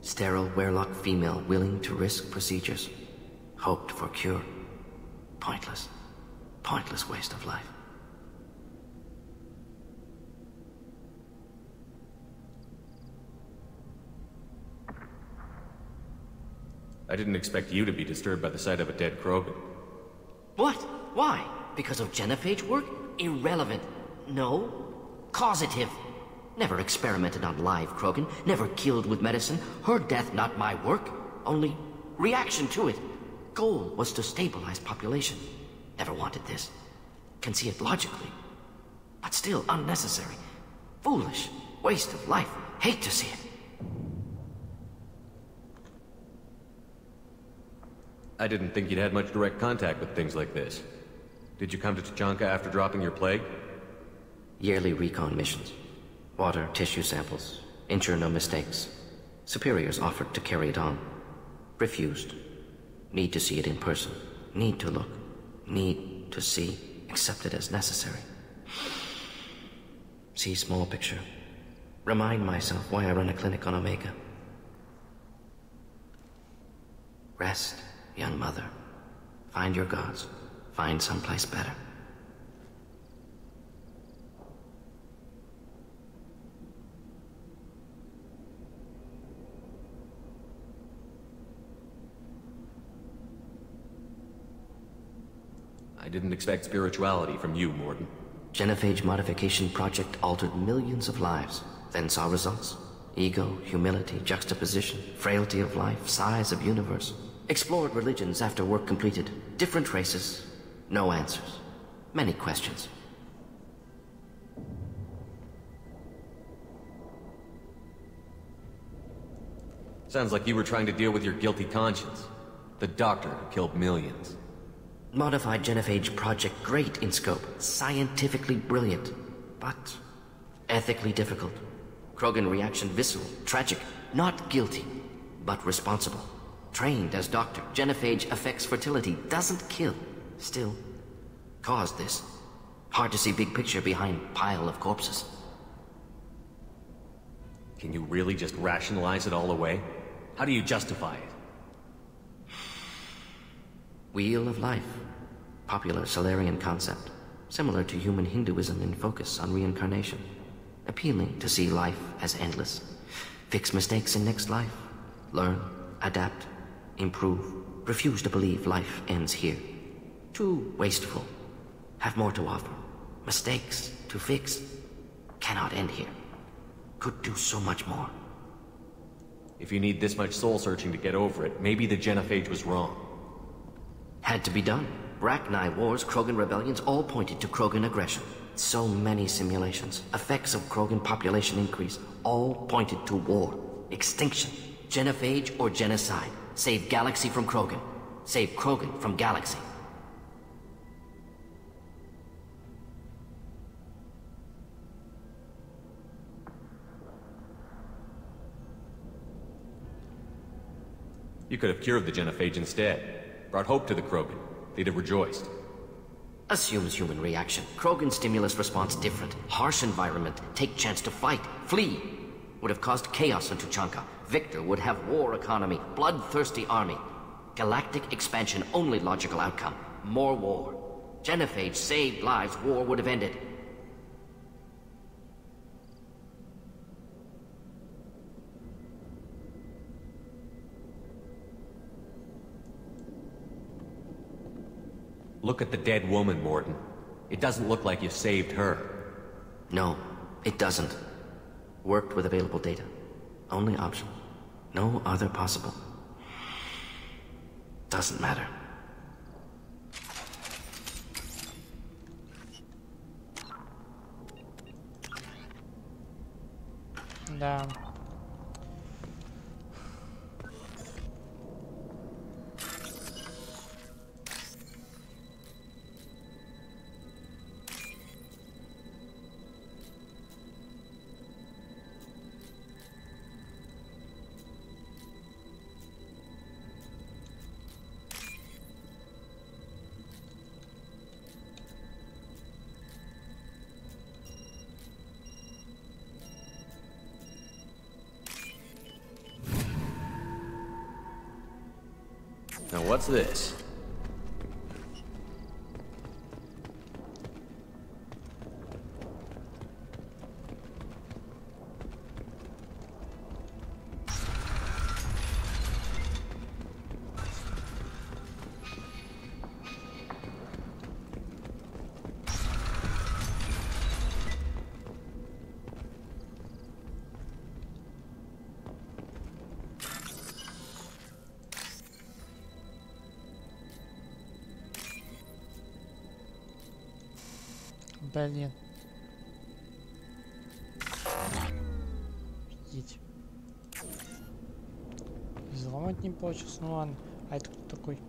Sterile Werelock female willing to risk procedures. Hoped for cure. Pointless. Pointless waste of life.
I didn't expect you to be disturbed by the sight of a dead Krogan.
What? Why? Because of genophage work? Irrelevant. No. Causative. Never experimented on live Krogan, never killed with medicine. Her death not my work, only reaction to it. Goal was to stabilize population. Never wanted this. Can see it logically. But still unnecessary. Foolish. Waste of life. Hate to see it.
I didn't think you'd had much direct contact with things like this. Did you come to Tuchanka after dropping your plague?
Yearly recon missions. Water, tissue samples. Ensure no mistakes. Superiors offered to carry it on. Refused. Need to see it in person. Need to look. Need to see. Accept it as necessary. See small picture. Remind myself why I run a clinic on Omega. Rest, young mother. Find your gods. Find someplace better.
I didn't expect spirituality from you, Mordin.
Genophage modification project altered millions of lives, then saw results. Ego, humility, juxtaposition, frailty of life, size of universe. Explored religions after work completed. Different races. No answers. Many questions.
Sounds like you were trying to deal with your guilty conscience. The doctor who killed millions.
Modified genophage project great in scope. Scientifically brilliant. But ethically difficult. Krogan reaction visceral, tragic. Not guilty, but responsible. Trained as doctor, genophage affects fertility, doesn't kill. Still, caused this. Hard to see big picture behind pile of corpses.
Can you really just rationalize it all away? How do you justify it?
Wheel of life. Popular Solarian concept. Similar to human Hinduism in focus on reincarnation. Appealing to see life as endless. Fix mistakes in next life. Learn, adapt, improve. Refuse to believe life ends here. Too wasteful. Have more to offer. Mistakes to fix. Cannot end here. Could do so much more.
If you need this much soul-searching to get over it, maybe the genophage was wrong.
Had to be done. Rachni wars, Krogan rebellions, all pointed to Krogan aggression. So many simulations. Effects of Krogan population increase. All pointed to war. Extinction. Genophage or genocide. Save galaxy from Krogan. Save Krogan from galaxy.
You could have cured the genophage instead. Brought hope to the Krogan. They'd have rejoiced.
Assumes human reaction. Krogan stimulus response different. Harsh environment. Take chance to fight. Flee. Would have caused chaos in Tuchanka. Victor would have war economy. Bloodthirsty army. Galactic expansion only logical outcome. More war. Genophage saved lives. War would have ended.
Look at the dead woman, Mordin. It doesn't look like you saved her.
No, it doesn't. Worked with available data. Only option. No other possible. Doesn't matter.
Да.
Now what's this?
Блин. Офигеть. Взломать не получилось, ну ладно. А это кто такой?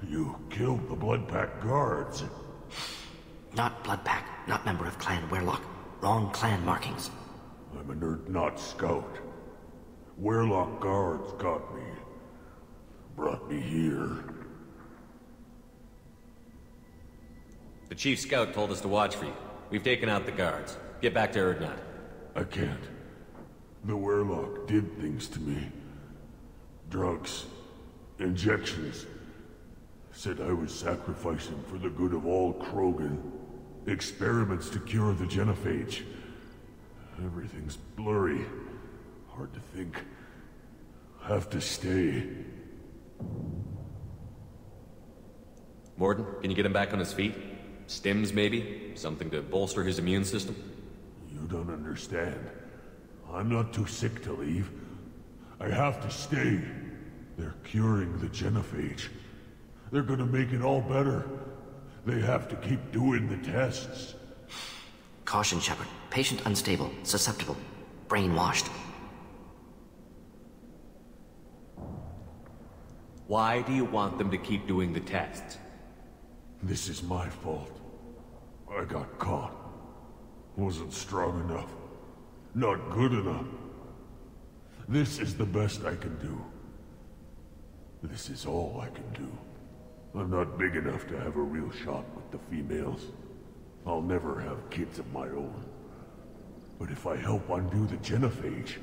You killed the Bloodpack guards.
Not Bloodpack, not member of Clan Werlock. Wrong clan markings.
I'm a nerd not scout. Werlock guards got me. Brought me here.
The Chief Scout told us to watch for you. We've taken out the guards. Get back to Erdnot.
I can't. The Werlock did things to me. Drugs. Injections. Said I was sacrificing for the good of all Krogan. Experiments to cure the genophage. Everything's blurry. Hard to think. Have to stay.
Morden, can you get him back on his feet? Stims, maybe? Something to bolster his immune system?
You don't understand. I'm not too sick to leave. I have to stay. They're curing the genophage. They're gonna make it all better. They have to keep doing the tests.
Caution, Shepard. Patient unstable, susceptible, brainwashed.
Why do you want them to keep doing the tests?
This is my fault. I got caught. Wasn't strong enough. Not good enough. This is the best I can do. This is all I can do. I'm not big enough to have a real shot with the females. I'll never have kids of my own. But if I help undo the genophage,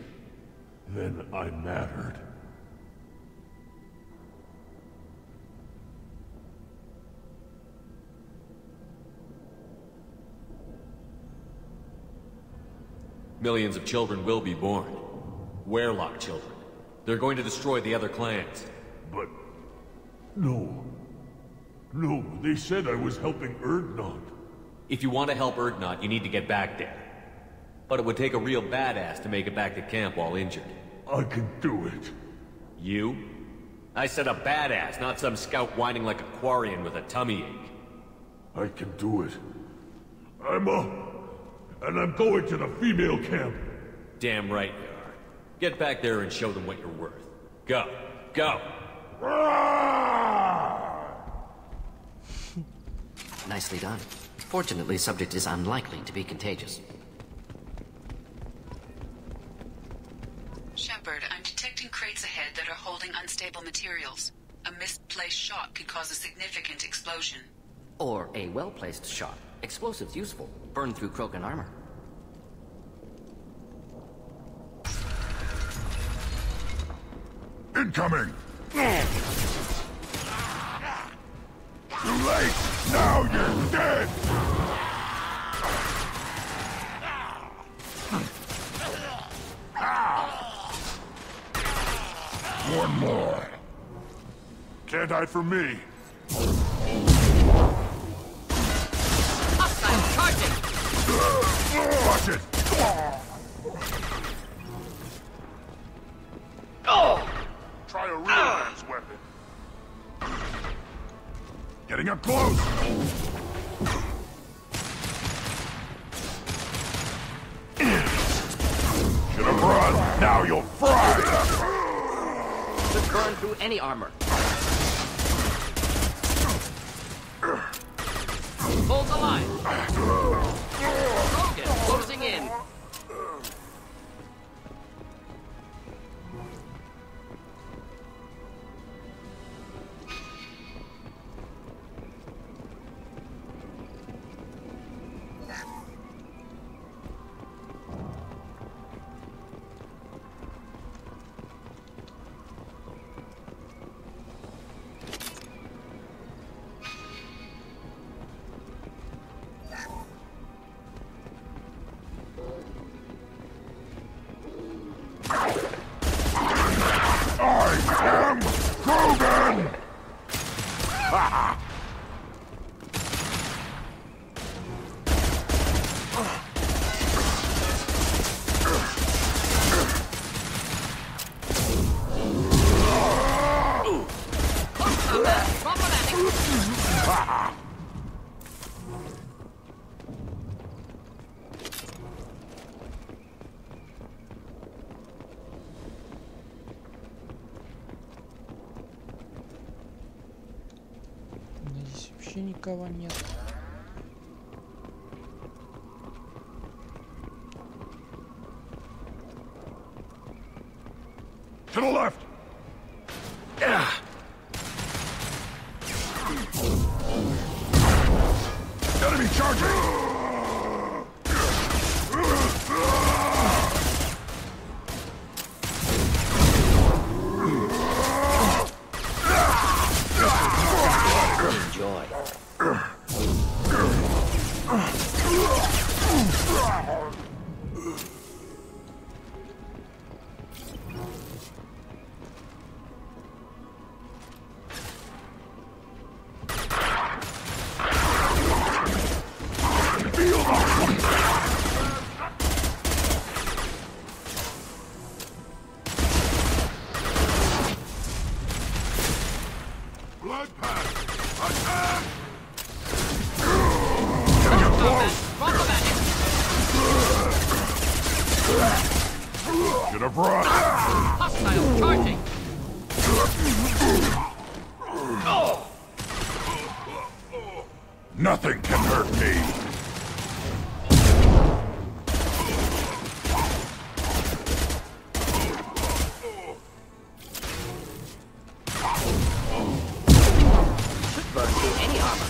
then I mattered.
Millions of children will be born. Werlock children. They're going to destroy the other clans.
But... no. No, they said I was helping Erdnot.
If you want to help Erdnot, you need to get back there. But it would take a real badass to make it back to camp while injured.
I can do it.
You? I said a badass, not some scout whining like a Quarian with a tummy ache.
I can do it. I'm up. And I'm going to the female camp.
Damn right you are. Get back there and show them what you're worth. Go. Go!
Nicely done. Fortunately, subject is unlikely to be contagious.
Shepard, I'm detecting crates ahead that are holding unstable materials. A misplaced shot could cause a significant explosion.
Or a well-placed shot. Explosives useful. Burn through Krogan armor.
Incoming! Too late! Now you're dead! One more.
Can't hide from me.
Watch it!
Try a real man's weapon.
Getting up close! Should have run! Now you'll fry!
Could burn through any armor. Hold the line. Krogan closing in.
Вообще никого нет.
To the left! Enemy charging!
Enjoy.
Blood pack! Attack!
Get a brush!
Hostile charging!
Nothing can hurt me!
Burn through any armor.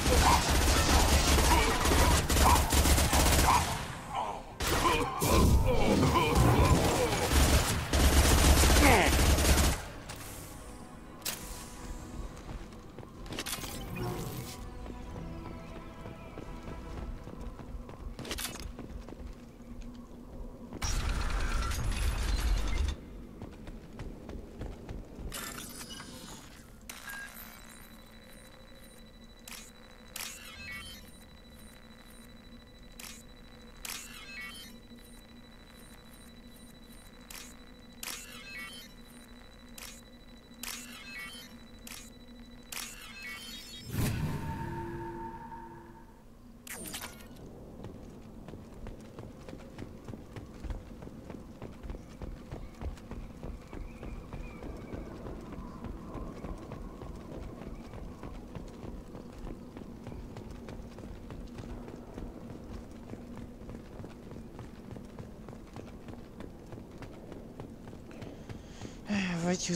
В этих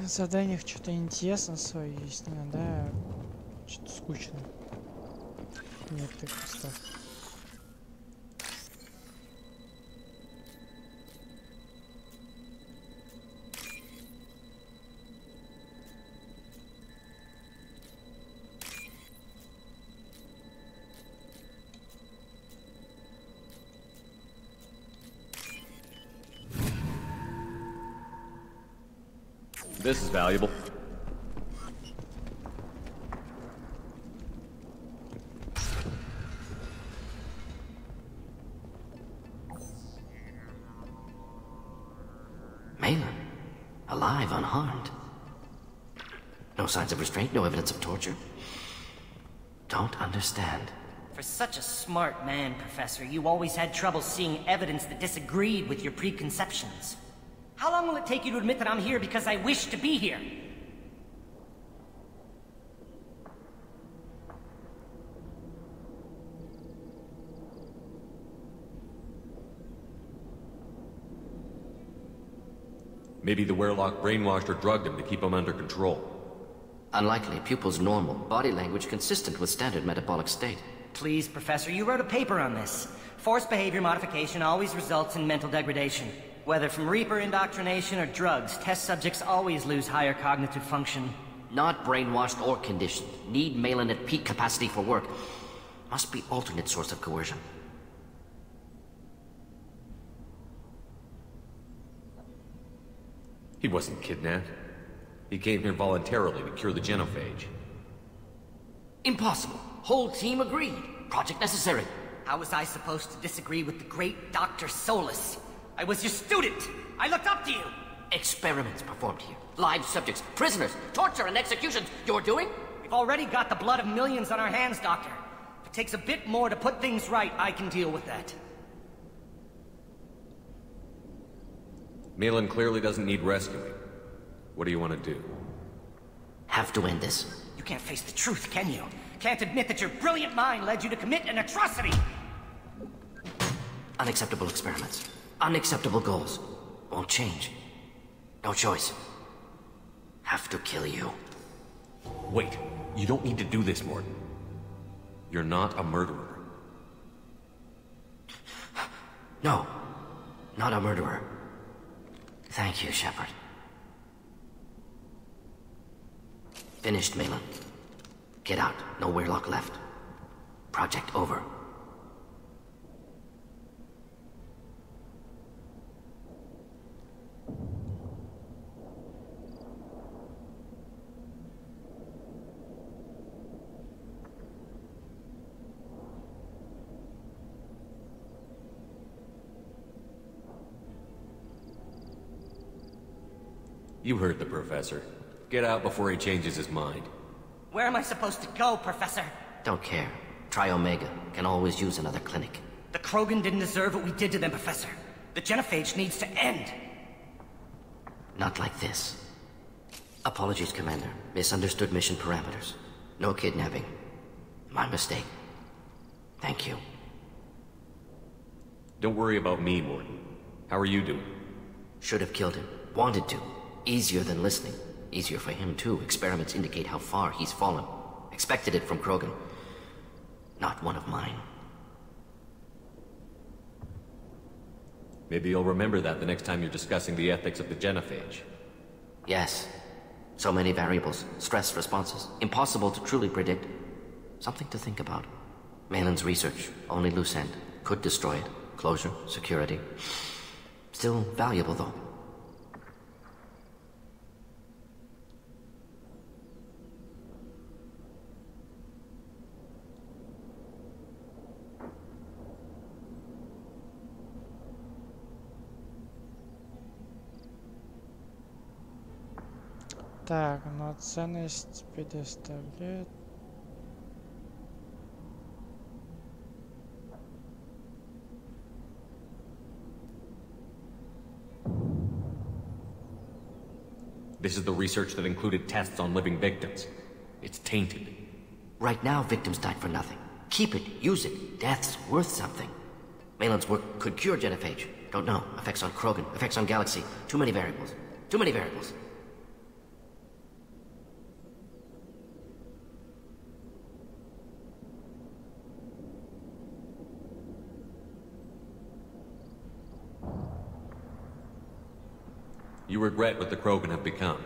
заданиях что-то интересно свое есть, но да, что-то скучно. Нет, так просто.
This is valuable.
Malin, alive, unharmed. No signs of restraint, no evidence of torture. Don't understand.
For such a smart man, Professor, you always had trouble seeing evidence that disagreed with your preconceptions. How long will it take you to admit that I'm here because I wish to be here?
Maybe the Werlock brainwashed or drugged him to keep him under control.
Unlikely. Pupil's normal. Body language consistent with standard metabolic state.
Please, Professor, you wrote a paper on this. Forced behavior modification always results in mental degradation. Whether from Reaper indoctrination or drugs, test subjects always lose higher cognitive function.
Not brainwashed or conditioned. Need Malin at peak capacity for work. Must be alternate source of coercion.
He wasn't kidnapped. He came here voluntarily to cure the genophage.
Impossible. Whole team agreed. Project necessary.
How was I supposed to disagree with the great Dr. Solus? I was your student! I looked up to you!
Experiments performed here. Live subjects, prisoners, torture and executions. You're doing?
We've already got the blood of millions on our hands, Doctor. If it takes a bit more to put things right, I can deal with that.
Malin clearly doesn't need rescuing. What do you want to do?
Have to end this.
You can't face the truth, can you? Can't admit that your brilliant mind led you to commit an atrocity!
Unacceptable experiments. Unacceptable goals. Won't change. No choice. Have to kill you.
Wait, you don't need to do this, Morton. You're not a murderer.
No, not a murderer. Thank you, Shepard. Finished, Malin. Get out. No Weirlock left. Project over.
You heard the professor. Get out before he changes his mind.
Where am I supposed to go, Professor?
Don't care. Try Omega. Can always use another clinic.
The Krogan didn't deserve what we did to them, Professor. The genophage needs to end.
Not like this. Apologies, Commander. Misunderstood mission parameters. No kidnapping. My mistake. Thank you.
Don't worry about me, Morton. How are you doing?
Should have killed him. Wanted to. Easier than listening. Easier for him, too. Experiments indicate how far he's fallen. Expected it from Krogan. Not one of mine.
Maybe you'll remember that the next time you're discussing the ethics of the genophage.
Yes. So many variables. Stress responses. Impossible to truly predict. Something to think about. Malin's research. Only loose end. Could destroy it. Closure. Security. Still valuable, though.
Так, но ценность предоставляет.
This is the research that included tests on living victims. It's tainted.
Right now, victims died for nothing. Keep it, use it. Death's worth something. Malin's work could cure genophage. Don't know. Effects on Krogan, effects on Galaxy. Too many variables. Too many variables.
You regret what the Krogan have become.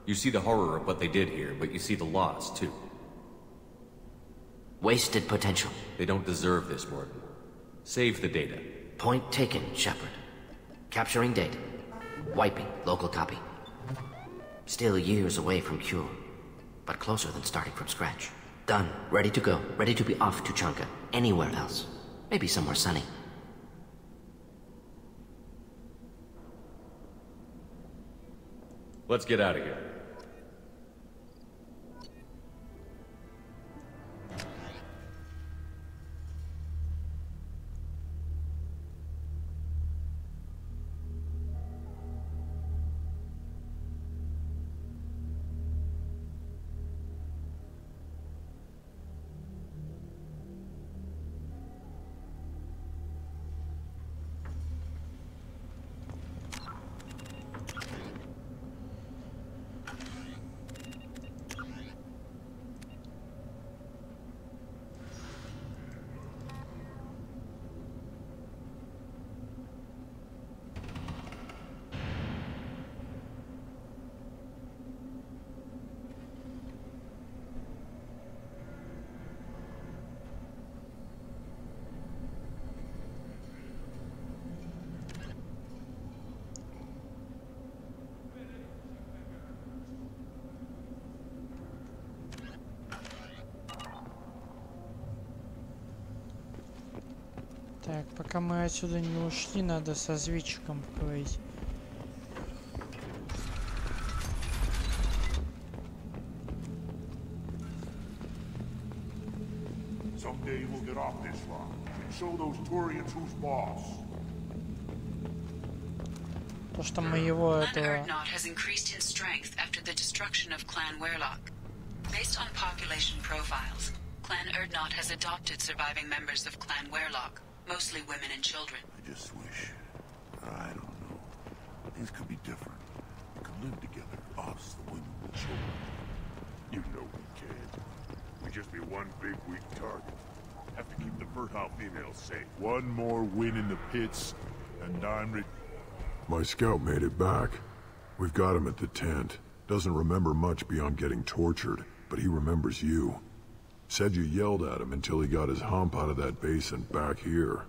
You see the horror of what they did here, but you see the loss, too.
Wasted potential.
They don't deserve this, Morton. Save the data.
Point taken, Shepard. Capturing data. Wiping local copy. Still years away from cure, but closer than starting from scratch. Done. Ready to go. Ready to be off to Chanka. Anywhere else. Maybe somewhere sunny.
Let's get out of here.
Так, пока мы отсюда не ушли, надо со Звичиком поговорить.
Someday we'll get off this rock and show those Turians who's boss.
То, что мы его
Clan
этого...
Erdnot has increased in strength after the destruction of Clan Weirlock. Based on population profiles, Clan Erdnot has adopted surviving members of Clan Werlock, mostly women and children.
I just wish... I don't know. Things could be different. We could live together, us, the women, the children.
You know we can't. We just be one big weak target. Have to keep the fertile females safe.
One more win in the pits, and I'm
My scout made it back. We've got him at the tent. Doesn't remember much beyond getting tortured, but he remembers you. Said you yelled at him until he got his hump out of that basin back here.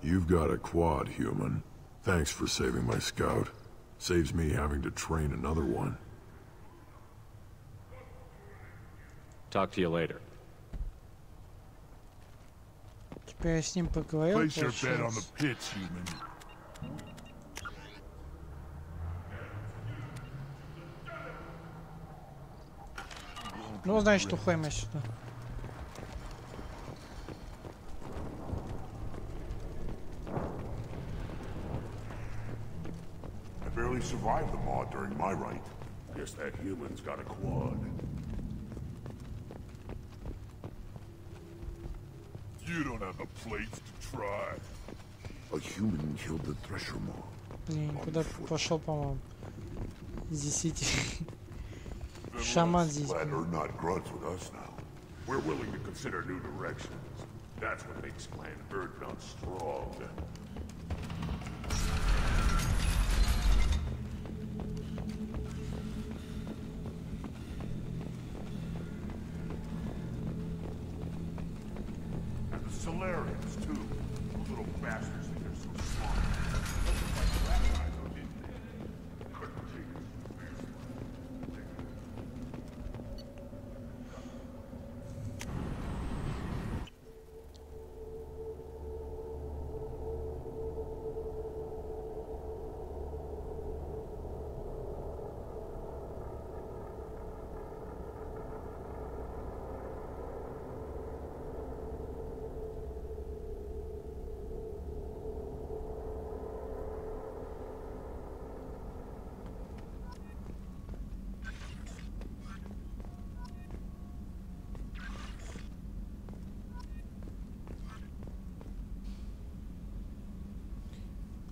You've got a quad, human. Thanks for saving my scout. Saves me having to train another one.
Talk to you later.
Теперь я с ним поговорил,
place your bet on the
получается.
pits, human.
Ну, значит, уходим отсюда.
I barely survived the maw during my rite. Guess that human's got a quad.
You don't have the plates to try.
A human killed the thresher maw.
Блин, куда пошел, по-моему. Здесь эти... Шаман здесь.
Clan Erdnot grunts with us now.
We're willing to consider new directions. That's what makes Clan Erdnot strong. And the Solarians, too. Those little bastards think they're so smart. Doesn't like that guy, though, didn't they? Couldn't take us.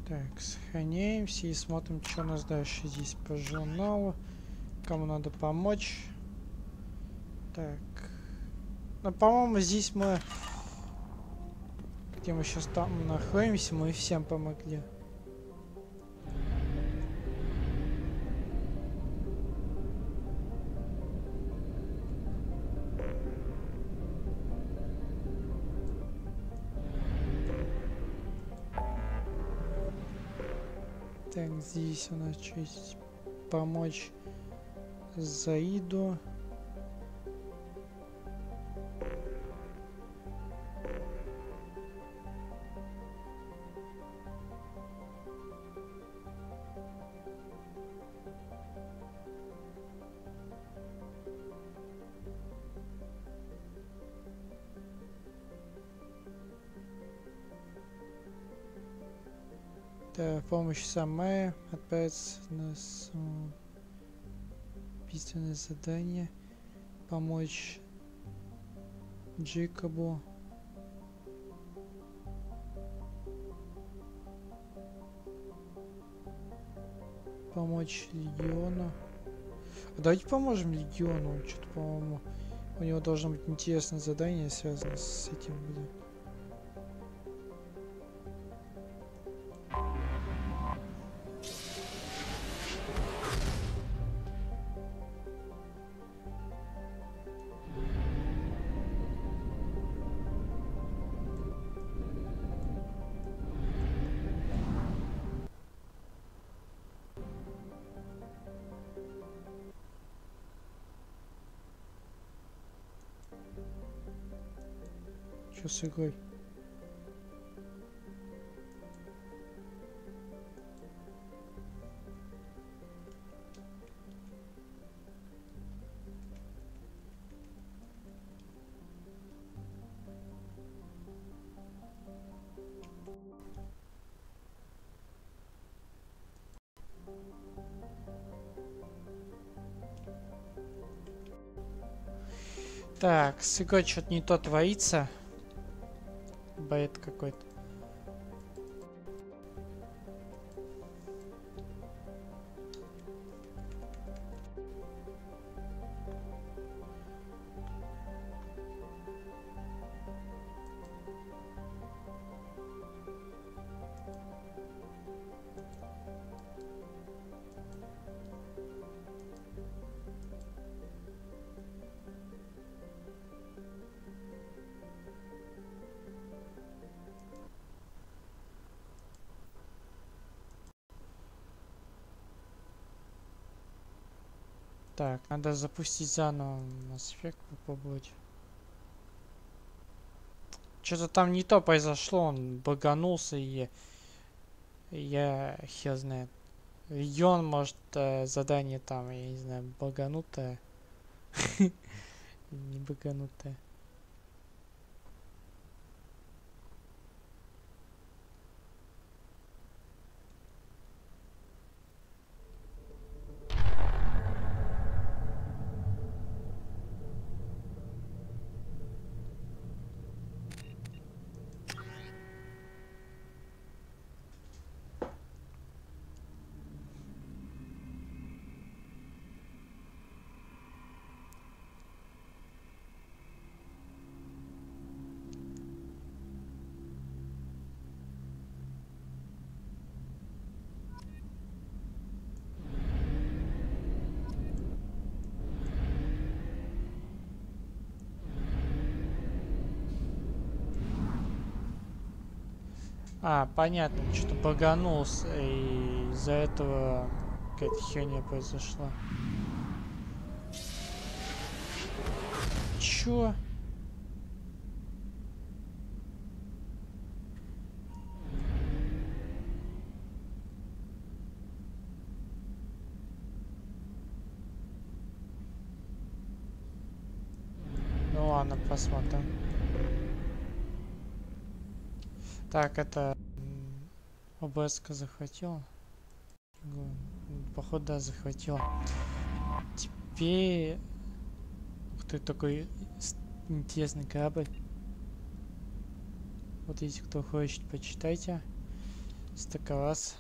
Так, сохраняемся и смотрим, что у нас дальше здесь по журналу. Кому надо помочь. Так. Ну, по-моему, здесь мы... Где мы сейчас там находимся, мы всем помогли. Так, здесь у нас что есть? Помочь Заиду. Да, помощь Самая отправиться на убийственное задание. Помочь Джейкобу. Помочь Легиону. А давайте поможем Легиону. Что-то, по-моему, у него должно быть интересное задание, связанное с этим. Блин. Что с игрой? Так, с игрой что-то не то творится. Бред какой-то. Так, надо запустить заново Mass Effect, попробовать. Что-то там не то произошло, он баганулся, и я хер знает. Регион, может, задание там, я не знаю, баганутое. Не баганутое. А, понятно, что-то баганулся, и из-за этого какая-то херня произошла. Чё? Ну ладно, посмотрим. Так, это ОБС-ка захватил. Походу, да, захватил. Теперь... Ух ты, такой интересный корабль. Вот если кто хочет, почитайте. Стакалас.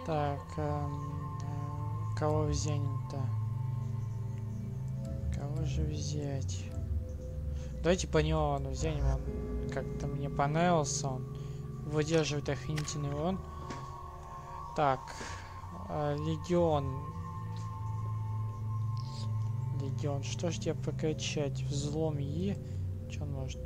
Так, кого взять-то? Кого же взять? Давайте по него взянем, он как-то мне понравился, он выдерживает охренительный урон. Так, Легион. Легион, что ж тебе прокачать? Взлом Е? Что он может?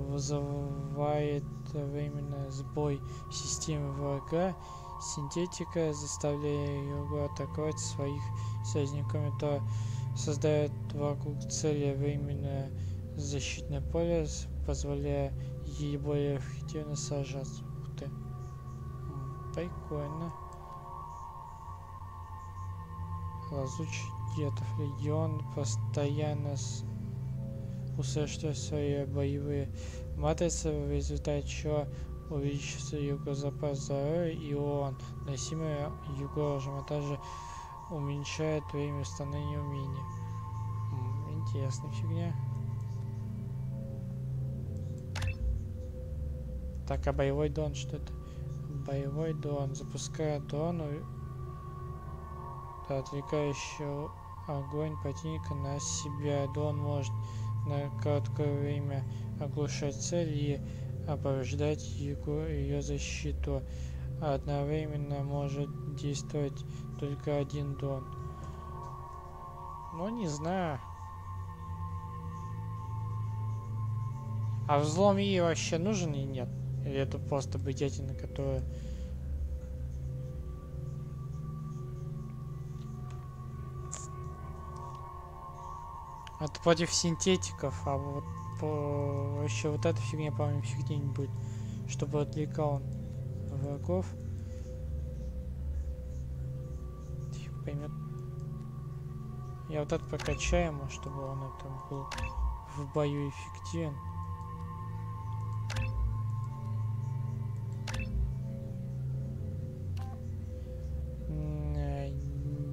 Вызывает временно сбой системы врага. Синтетика, заставляя его атаковать своих союзниками, то создает вокруг цели временное защитное поле, позволяя ей более эффективно сражаться. Ух ты. Прикольно. Разучить гетов. Легион постоянно усовершенствует свои боевые матрицы, в результате чего увеличится его запас здоровья и урон, носимый его оружием, а также уменьшает время восстановления умений. Интересная фигня. Так, а боевой дрон, что это? Боевой дрон. Запускает дрон, отвлекающий огонь противника на себя. Дрон может на короткое время оглушать цель и повреждать ее защиту. Одновременно может действовать только один дрон. Ну, не знаю. А взлом ей вообще нужен или нет? Или это просто бредятина, которая... Это против синтетиков, а вот вообще вот эта фигня, по-моему, фигня не будет. Чтобы отвлекал врагов. Фиг поймет. Я вот это прокачаю ему, чтобы он это был в бою эффективен.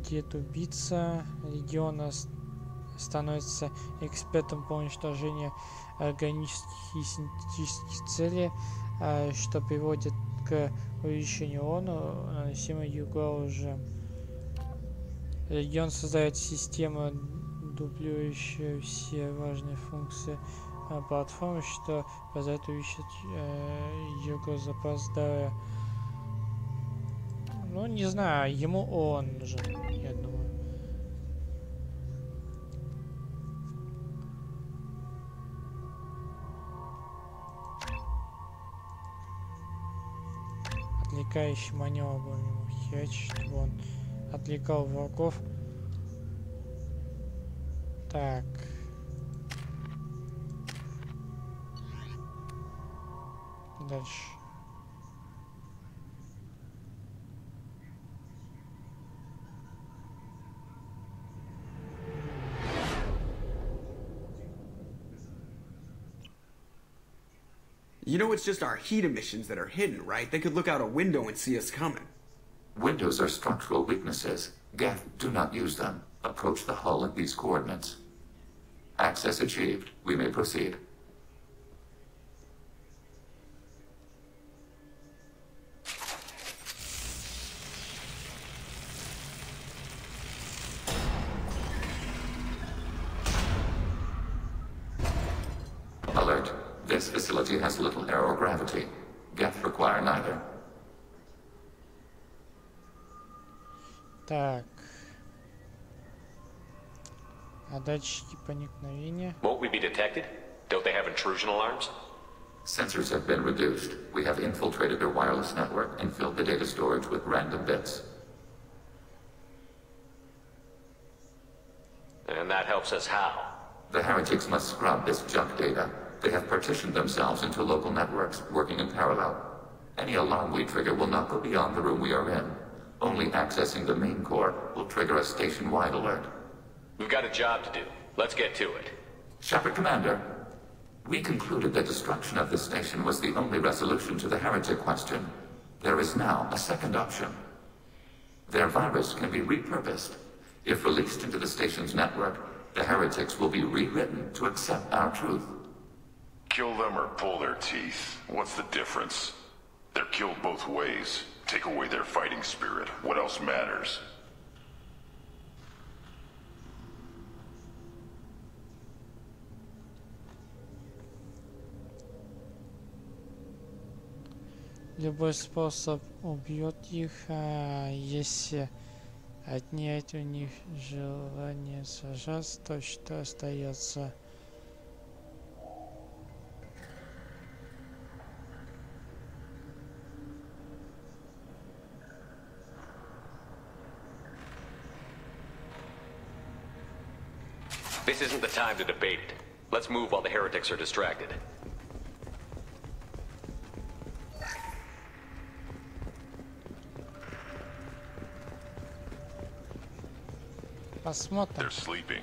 Дед убийца легиона становится экспертом по уничтожению органических и синтетических целей, что приводит к увеличению урона, наносимого его оружием. Легион создает систему, дублирующую все важные функции платформы, что позволяет увеличить его запас здоровья. Ну, не знаю, ему он нужен, я думаю. Отвлекающий маневр будем ему херачить, чтобы он отвлекал врагов. Так. Дальше.
You know it's just our heat emissions that are hidden, right? They could look out a window and see us coming.
Windows are structural weaknesses. Geth, do not use them. Approach the hull at these coordinates. Access achieved. We may proceed. Alert. This facility has little aerogravity. Geth require neither.
Так. А датчики проникновения.
Won't we be detected? Don't they have intrusion alarms?
Sensors have been reduced. We have infiltrated their wireless network and filled the data storage with random bits.
And that helps us how?
The heretics must scrub this junk data. They have partitioned themselves into local networks, working in parallel. Any alarm we trigger will not go beyond the room we are in. Only accessing the main core will trigger a station-wide alert.
We've got a job to do. Let's get to it.
Shepard Commander, we concluded that destruction of this station was the only resolution to the heretic question. There is now a second option. Their virus can be repurposed. If released into the station's network, the heretics will be rewritten to accept our truth.
Kill them or pull their teeth. What's the difference? They're killed both ways. Take away their fighting spirit. What else matters?
Любой способ убьет их, если отнять у них желание сражаться, то что остается?
This isn't the time to debate it. Let's move while the heretics are distracted.
Посмотрим.
They're sleeping.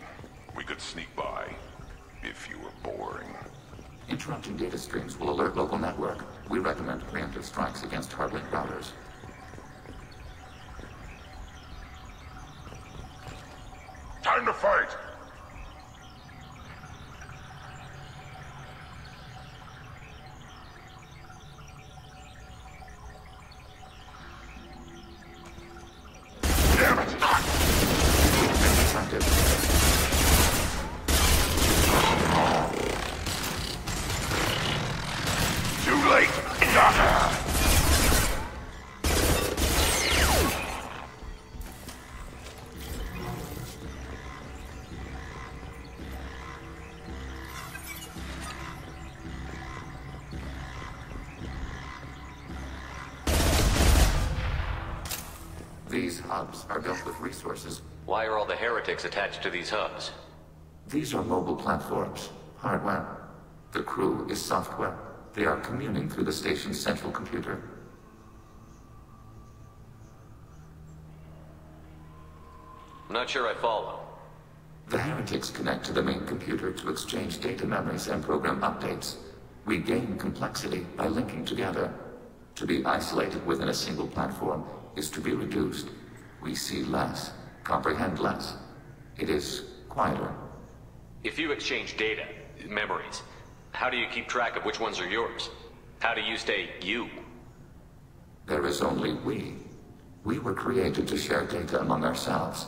We could sneak by, if you were boring.
Interrupting data streams will alert local network. We recommend preemptive strikes against hardlink routers.
Time to fight! Damn it! Too late!
These hubs are built with resources.
Why are all the heretics attached to these hubs?
These are mobile platforms, hardware. The crew is software. They are communing through the station's central computer.
I'm not sure I follow.
The heretics connect to the main computer to exchange data memories and program updates. We gain complexity by linking together. To be isolated within a single platform is to be reduced. We see less, comprehend less. It is quieter.
If you exchange data, memories, how do you keep track of which ones are yours? How do you stay you?
There is only we. We were created to share data among ourselves.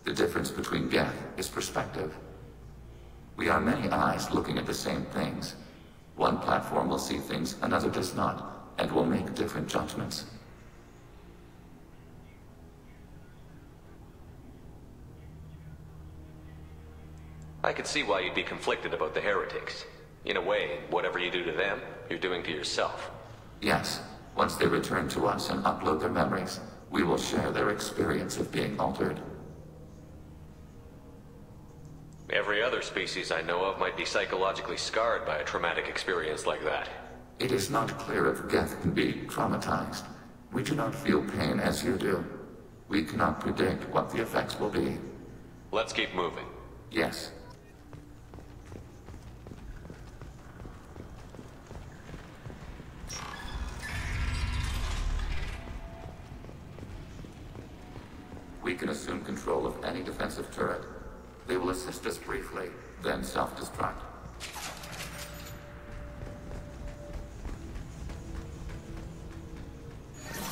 The difference between Geth is perspective. We are many eyes looking at the same things. One platform will see things another does not, and will make different judgments.
I could see why you'd be conflicted about the heretics. In a way, whatever you do to them, you're doing to yourself.
Yes, once they return to us and upload their memories, we will share their experience of being altered.
Every other species I know of might be psychologically scarred by a traumatic experience like that.
It is not clear if Geth can be traumatized. We do not feel pain as you do. We cannot predict what the effects will be.
Let's keep moving.
Yes. We can assume control of any defensive turret. They will assist us briefly, then self-destruct.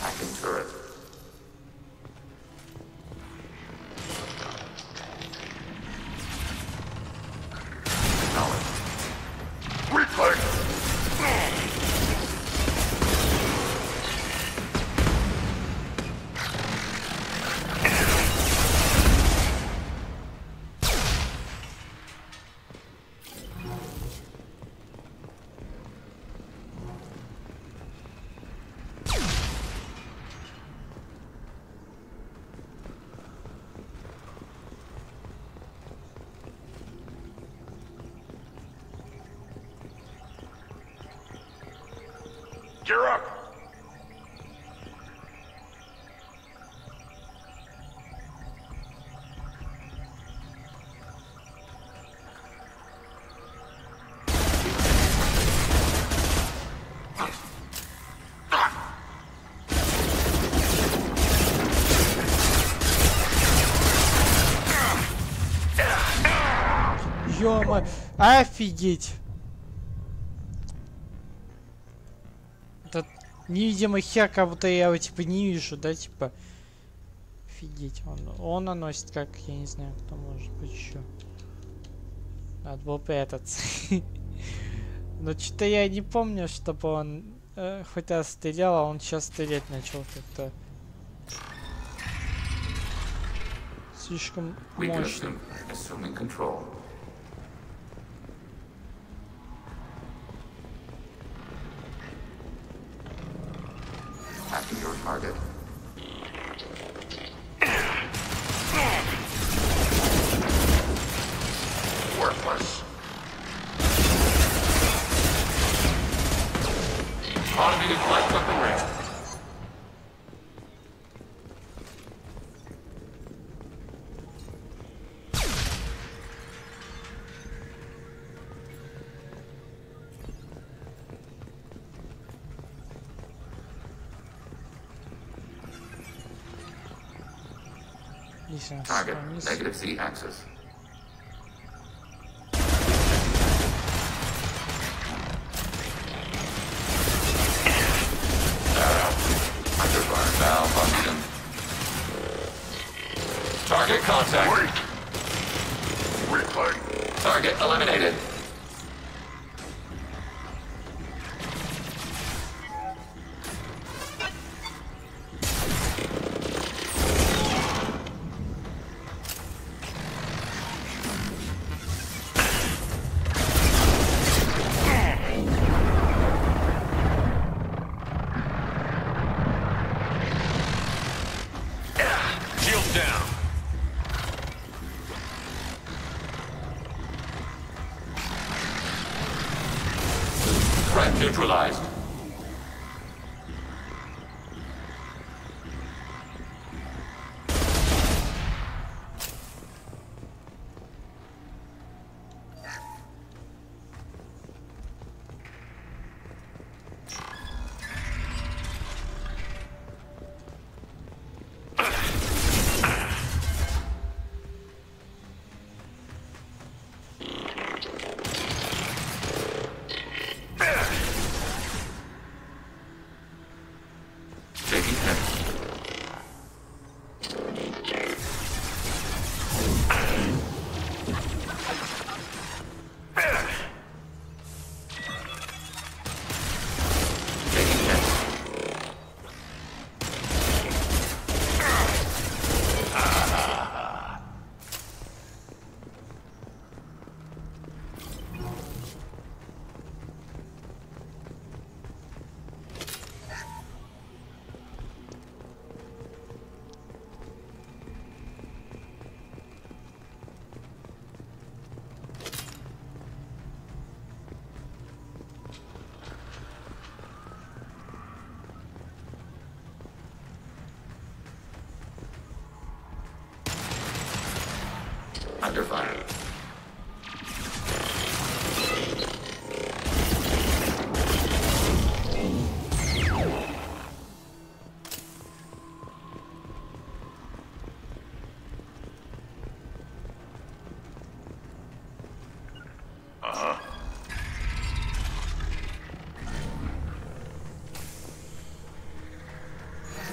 Hacking turret. Knowledge.
Weakling! Gear up!
Ё-моё, офигеть! Этот невидимый хер, как будто я его типа не вижу, да, типа. Офигеть, он наносит как, я не знаю, кто может быть еще. Надо было прятаться. Но что-то я не помню, чтобы он хоть раз стрелял, а он сейчас стрелять начал как-то. Слишком мощно.
Hacking your target. Worthless. Automated flight weapon ready. Target, negative Z-axis. Underbar malfunction. Target contact. Replay. Target eliminated. neutralized. Under fire.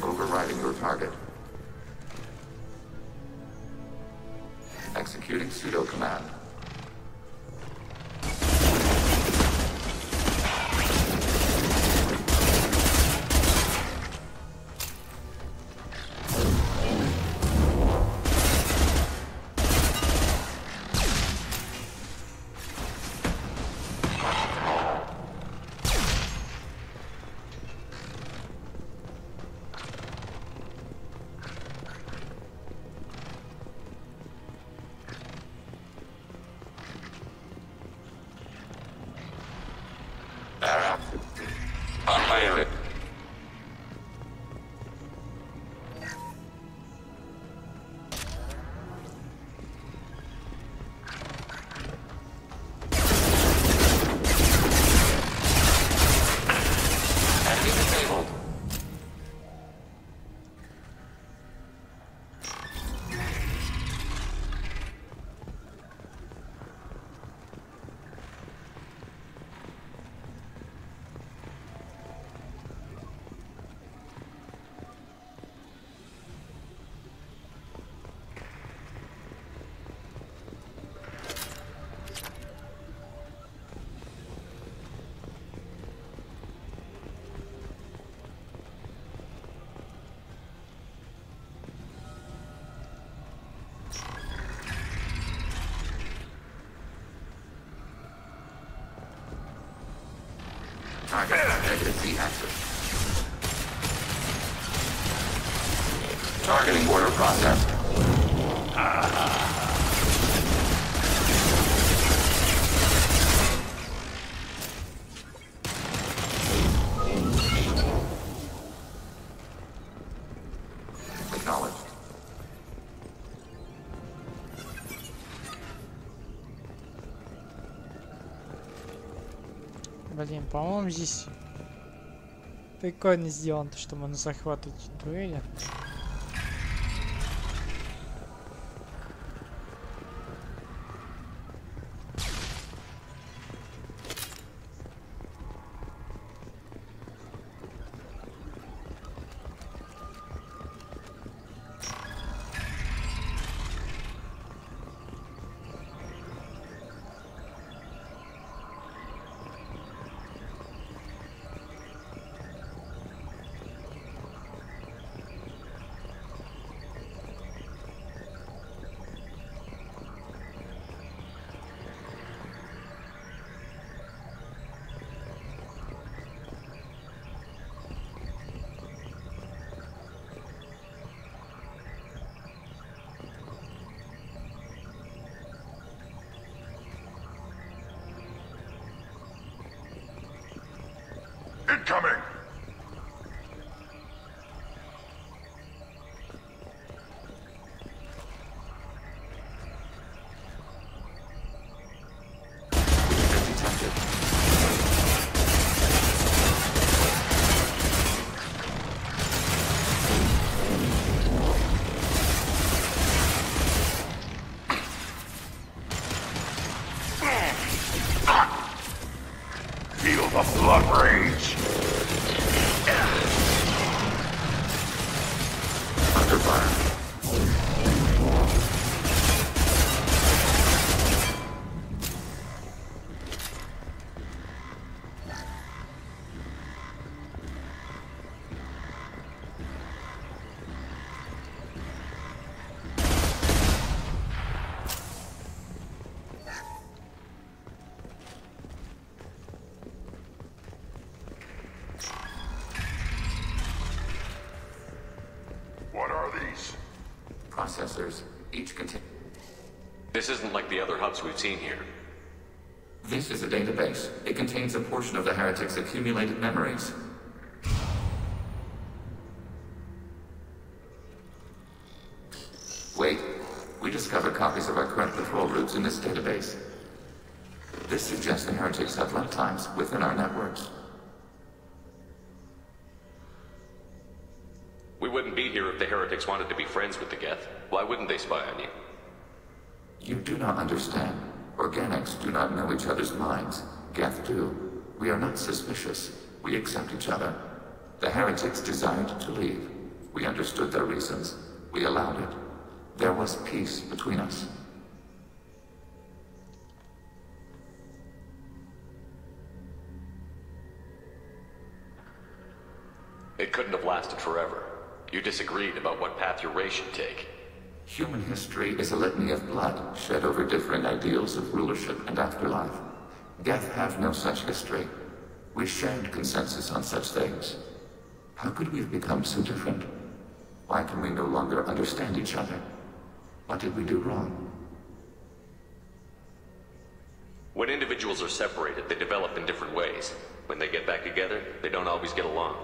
Overriding your target. Executing pseudo command. Unlawed. Enemy disabled. Target negative Z-axis. Targeting order processed. Acknowledged.
Блин, по-моему, здесь прикольно сделано, то, что можно захватывать дуэли.
Incoming! Feel the blood rage! Under fire. What are these?
Processors, each contain...
This isn't like the other hubs we've seen here.
This is a database. It contains a portion of the heretic's accumulated memories. Wait, we discovered copies of our current patrol routes in this database. This suggests the heretics have runtimes within our networks.
We wouldn't be here if the heretics wanted to be friends with the Geth. Why wouldn't they spy on you?
You do not understand. Organics do not know each other's minds. Geth do. We are not suspicious. We accept each other. The heretics desired to leave. We understood their reasons. We allowed it. There was peace between us.
It couldn't have lasted forever. You disagreed about what path your race should take.
Human history is a litany of blood shed over differing ideals of rulership and afterlife. Geth have no such history. We shared consensus on such things. How could we have become so different? Why can we no longer understand each other? What did we do wrong?
When individuals are separated, they develop in different ways. When they get back together, they don't always get along.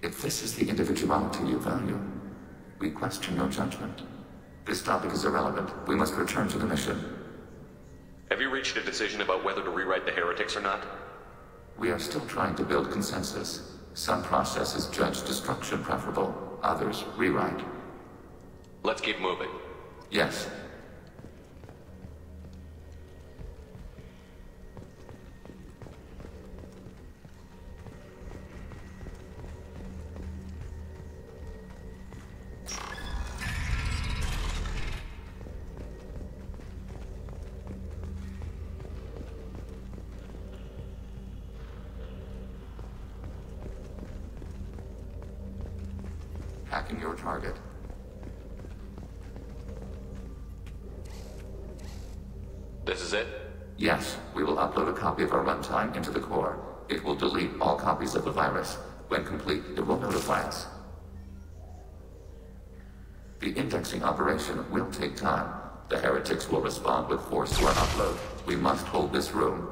If this is the individuality you value, we question your judgment. This topic is irrelevant. We must return to the mission.
Have you reached a decision about whether to rewrite the heretics or not?
We are still trying to build consensus. Some processes judge destruction preferable, others rewrite.
Let's keep moving.
Yes. Hacking your target.
This is it?
Yes, we will upload a copy of our runtime into the core. It will delete all copies of the virus. When complete, it will notify us. The indexing operation will take time. The heretics will respond with force to our upload. We must hold this room.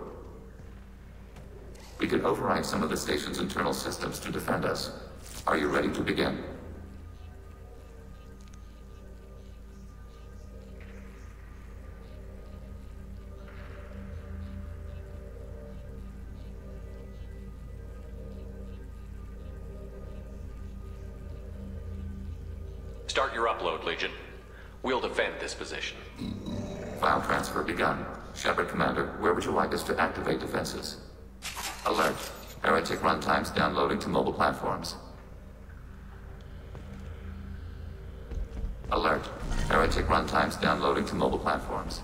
We can override some of the station's internal systems to defend us. Are you ready to begin?
Start your upload, Legion. We'll defend this position.
File transfer begun. Shepard Commander, where would you like us to activate defenses? Alert. Heretic runtimes downloading to mobile platforms. Alert. Heretic runtimes downloading to mobile platforms.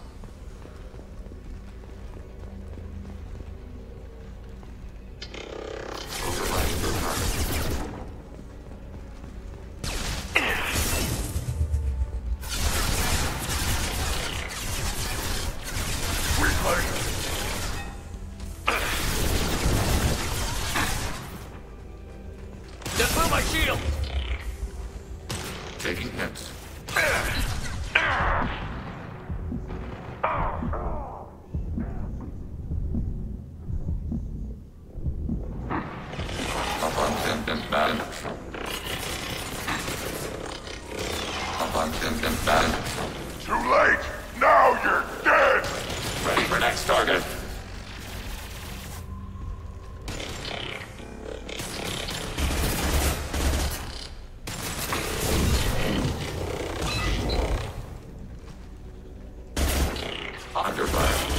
Overriding your target.
Defend my shield!
Taking hits. Malfunctions invalid.
Too late! Now you're dead!
Ready for next target. Under fire.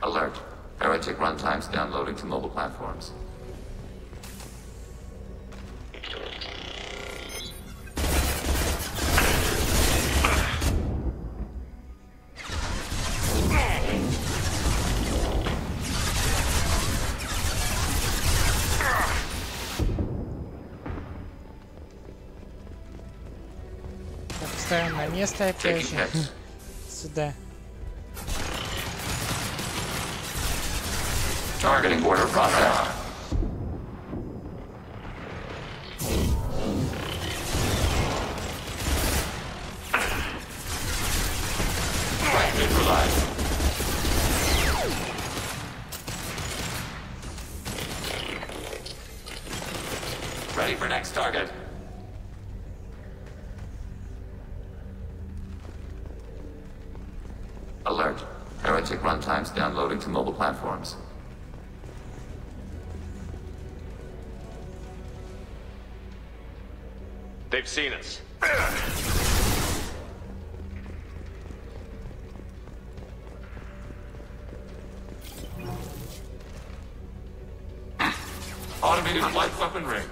Alert. Heretic runtimes downloading to mobile platforms.
Так, ставим на место опять же. Сюда.
Targeting border process. Right, neutralized. Ready for next target. Alert. Heretic runtimes downloading to mobile platforms.
They've seen us.
Automated light weaponry.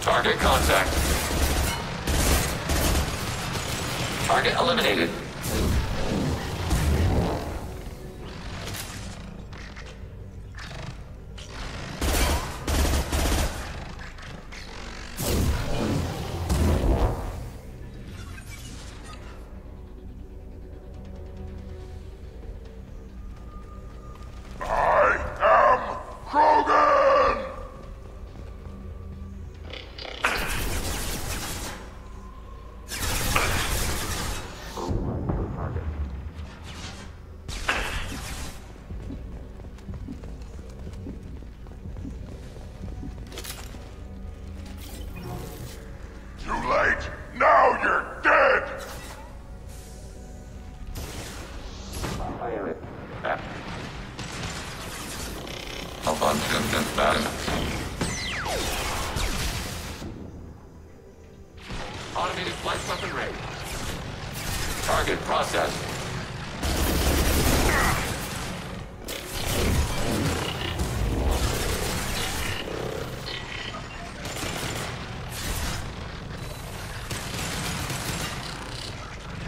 Target contact. Target eliminated.
I am Krogan! Too late! Now you're dead!
Malfunctions invalid. Automated flight weaponry. Target processed.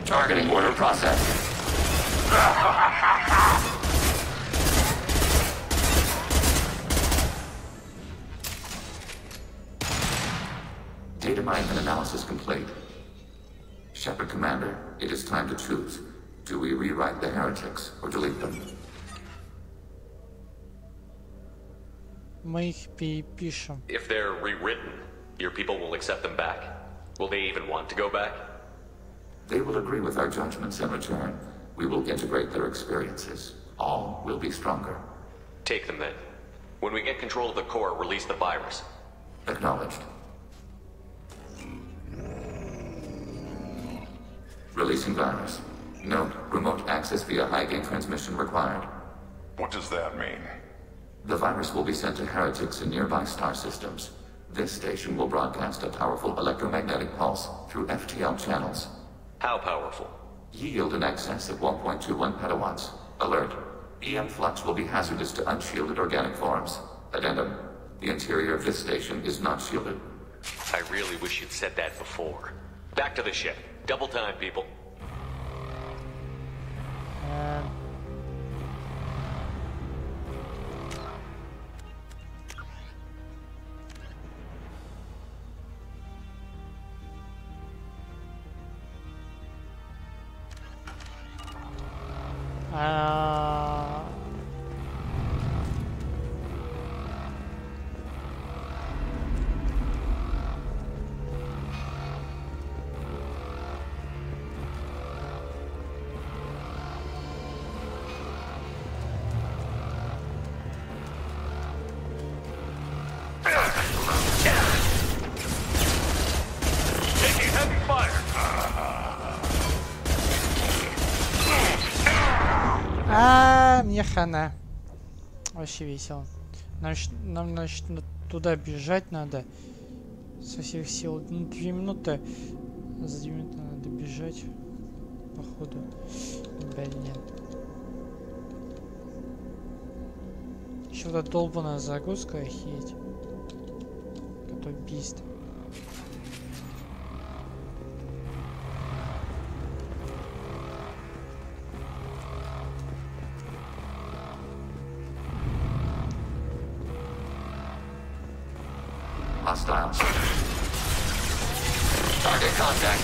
Targeting order processed. Data mining and analysis complete. Shepard Commander, it is time to choose. Do we rewrite the heretics or delete them?
Мы их перепишем.
If they're rewritten, your people will accept them back. Will they even want to go back?
They will agree with our judgments in return. We will integrate their experiences. All will be stronger.
Take them then. When we get control of the core, release the virus.
Acknowledged. Releasing virus. Note, remote access via high-gain transmission required.
What does that mean?
The virus will be sent to heretics in nearby star systems. This station will broadcast a powerful electromagnetic pulse through FTL channels.
How powerful?
Yield in excess of 1.21 petawatts. Alert. EM flux will be hazardous to unshielded organic forms. Addendum. The interior of this station is not shielded.
I really wish you'd said that before. Back to the ship. Double time, people.
Мне хана. Вообще весело. Нам, значит, туда бежать надо. Со всех сил. 2 минуты. За 2 минуты надо бежать. Походу. Блин. Еще вот эта долбаная загрузка, охереть. Который бесит.
Hostiles. Target contact.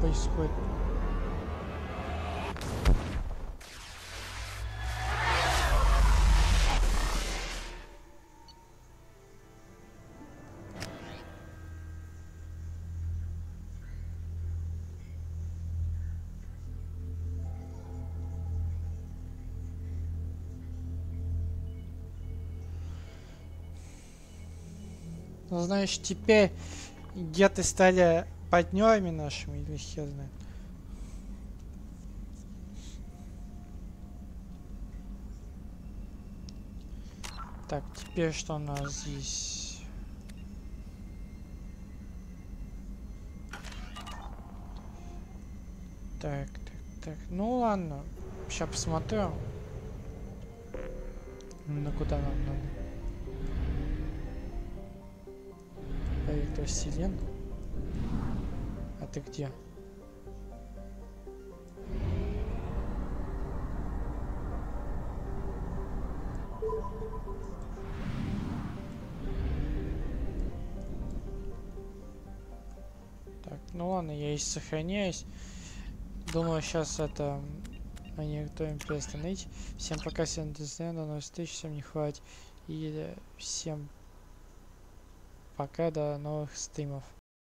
Происходит. Ну, знаешь, теперь геты стали партнерами нашими, или хер знает. Так, теперь что у нас здесь? Так. Ну ладно. Сейчас посмотрю. На куда нам надо. Проектор вселен. А ты где? Так, ну ладно, я здесь сохраняюсь. Думаю, сейчас это они готовим приостановить. Всем пока, всем до свидания, до новых встреч, всем не хватит. И всем пока, до новых стримов.